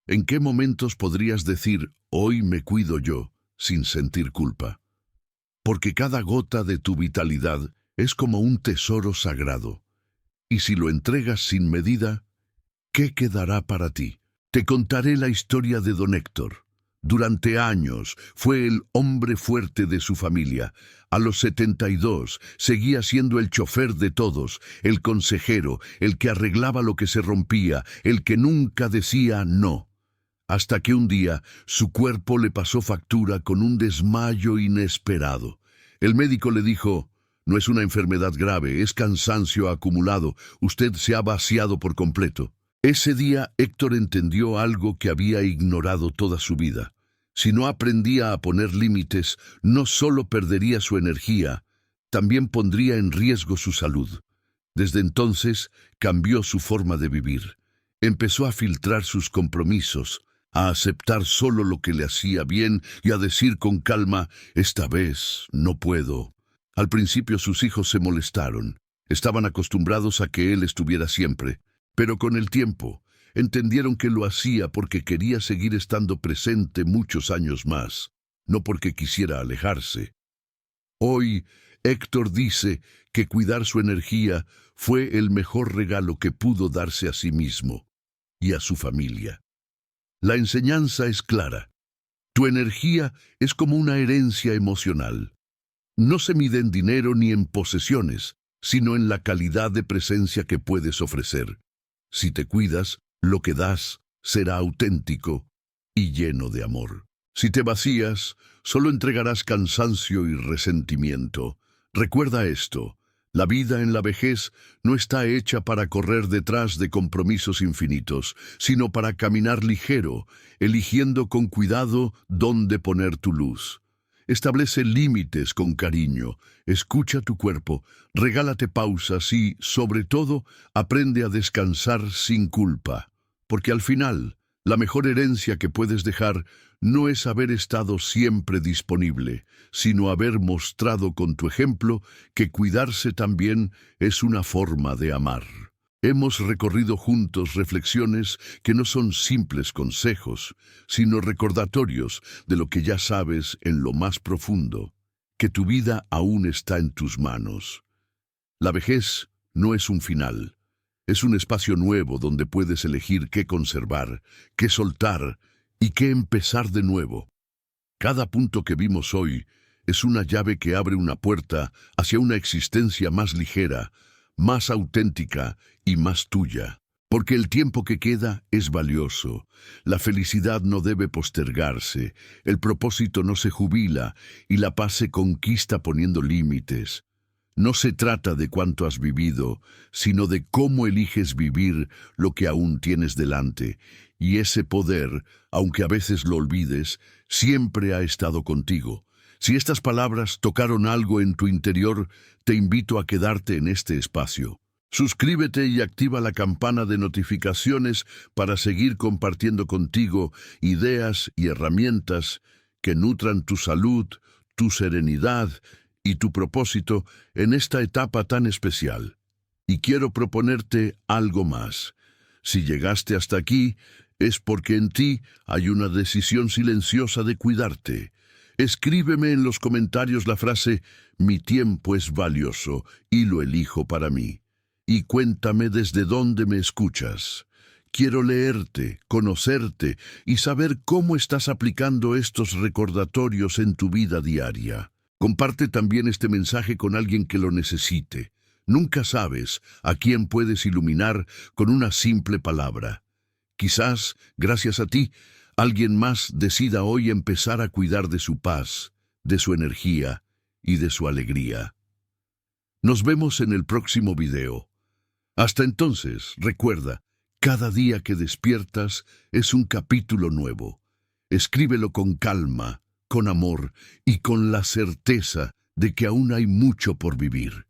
¿En qué momentos podrías decir, hoy me cuido yo, sin sentir culpa? Porque cada gota de tu vitalidad es como un tesoro sagrado. Y si lo entregas sin medida, ¿qué quedará para ti? Te contaré la historia de don Héctor. Durante años fue el hombre fuerte de su familia. A los 72 seguía siendo el chofer de todos, el consejero, el que arreglaba lo que se rompía, el que nunca decía no. Hasta que un día su cuerpo le pasó factura con un desmayo inesperado. El médico le dijo, no es una enfermedad grave, es cansancio acumulado, usted se ha vaciado por completo. Ese día Héctor entendió algo que había ignorado toda su vida. Si no aprendía a poner límites, no solo perdería su energía, también pondría en riesgo su salud. Desde entonces cambió su forma de vivir. Empezó a filtrar sus compromisos, a aceptar solo lo que le hacía bien y a decir con calma, esta vez no puedo. Al principio sus hijos se molestaron. Estaban acostumbrados a que él estuviera siempre. Pero con el tiempo, entendieron que lo hacía porque quería seguir estando presente muchos años más, no porque quisiera alejarse. Hoy, Héctor dice que cuidar su energía fue el mejor regalo que pudo darse a sí mismo y a su familia. La enseñanza es clara. Tu energía es como una herencia emocional. No se mide en dinero ni en posesiones, sino en la calidad de presencia que puedes ofrecer. Si te cuidas, lo que das será auténtico y lleno de amor. Si te vacías, solo entregarás cansancio y resentimiento. Recuerda esto, la vida en la vejez no está hecha para correr detrás de compromisos infinitos, sino para caminar ligero, eligiendo con cuidado dónde poner tu luz. Establece límites con cariño, escucha tu cuerpo, regálate pausas y, sobre todo, aprende a descansar sin culpa. Porque al final, la mejor herencia que puedes dejar no es haber estado siempre disponible, sino haber mostrado con tu ejemplo que cuidarse también es una forma de amar. Hemos recorrido juntos reflexiones que no son simples consejos, sino recordatorios de lo que ya sabes en lo más profundo, que tu vida aún está en tus manos. La vejez no es un final, es un espacio nuevo donde puedes elegir qué conservar, qué soltar y qué empezar de nuevo. Cada punto que vimos hoy es una llave que abre una puerta hacia una existencia más ligera, más auténtica y más tuya. Porque el tiempo que queda es valioso. La felicidad no debe postergarse, el propósito no se jubila y la paz se conquista poniendo límites. No se trata de cuánto has vivido, sino de cómo eliges vivir lo que aún tienes delante. Y ese poder, aunque a veces lo olvides, siempre ha estado contigo. Si estas palabras tocaron algo en tu interior, te invito a quedarte en este espacio. Suscríbete y activa la campana de notificaciones para seguir compartiendo contigo ideas y herramientas que nutran tu salud, tu serenidad y tu propósito en esta etapa tan especial. Y quiero proponerte algo más. Si llegaste hasta aquí, es porque en ti hay una decisión silenciosa de cuidarte. Escríbeme en los comentarios la frase «Mi tiempo es valioso y lo elijo para mí». Y cuéntame desde dónde me escuchas. Quiero leerte, conocerte y saber cómo estás aplicando estos recordatorios en tu vida diaria. Comparte también este mensaje con alguien que lo necesite. Nunca sabes a quién puedes iluminar con una simple palabra. Quizás, gracias a ti, alguien más decida hoy empezar a cuidar de su paz, de su energía y de su alegría. Nos vemos en el próximo video. Hasta entonces, recuerda, cada día que despiertas es un capítulo nuevo. Escríbelo con calma, con amor y con la certeza de que aún hay mucho por vivir.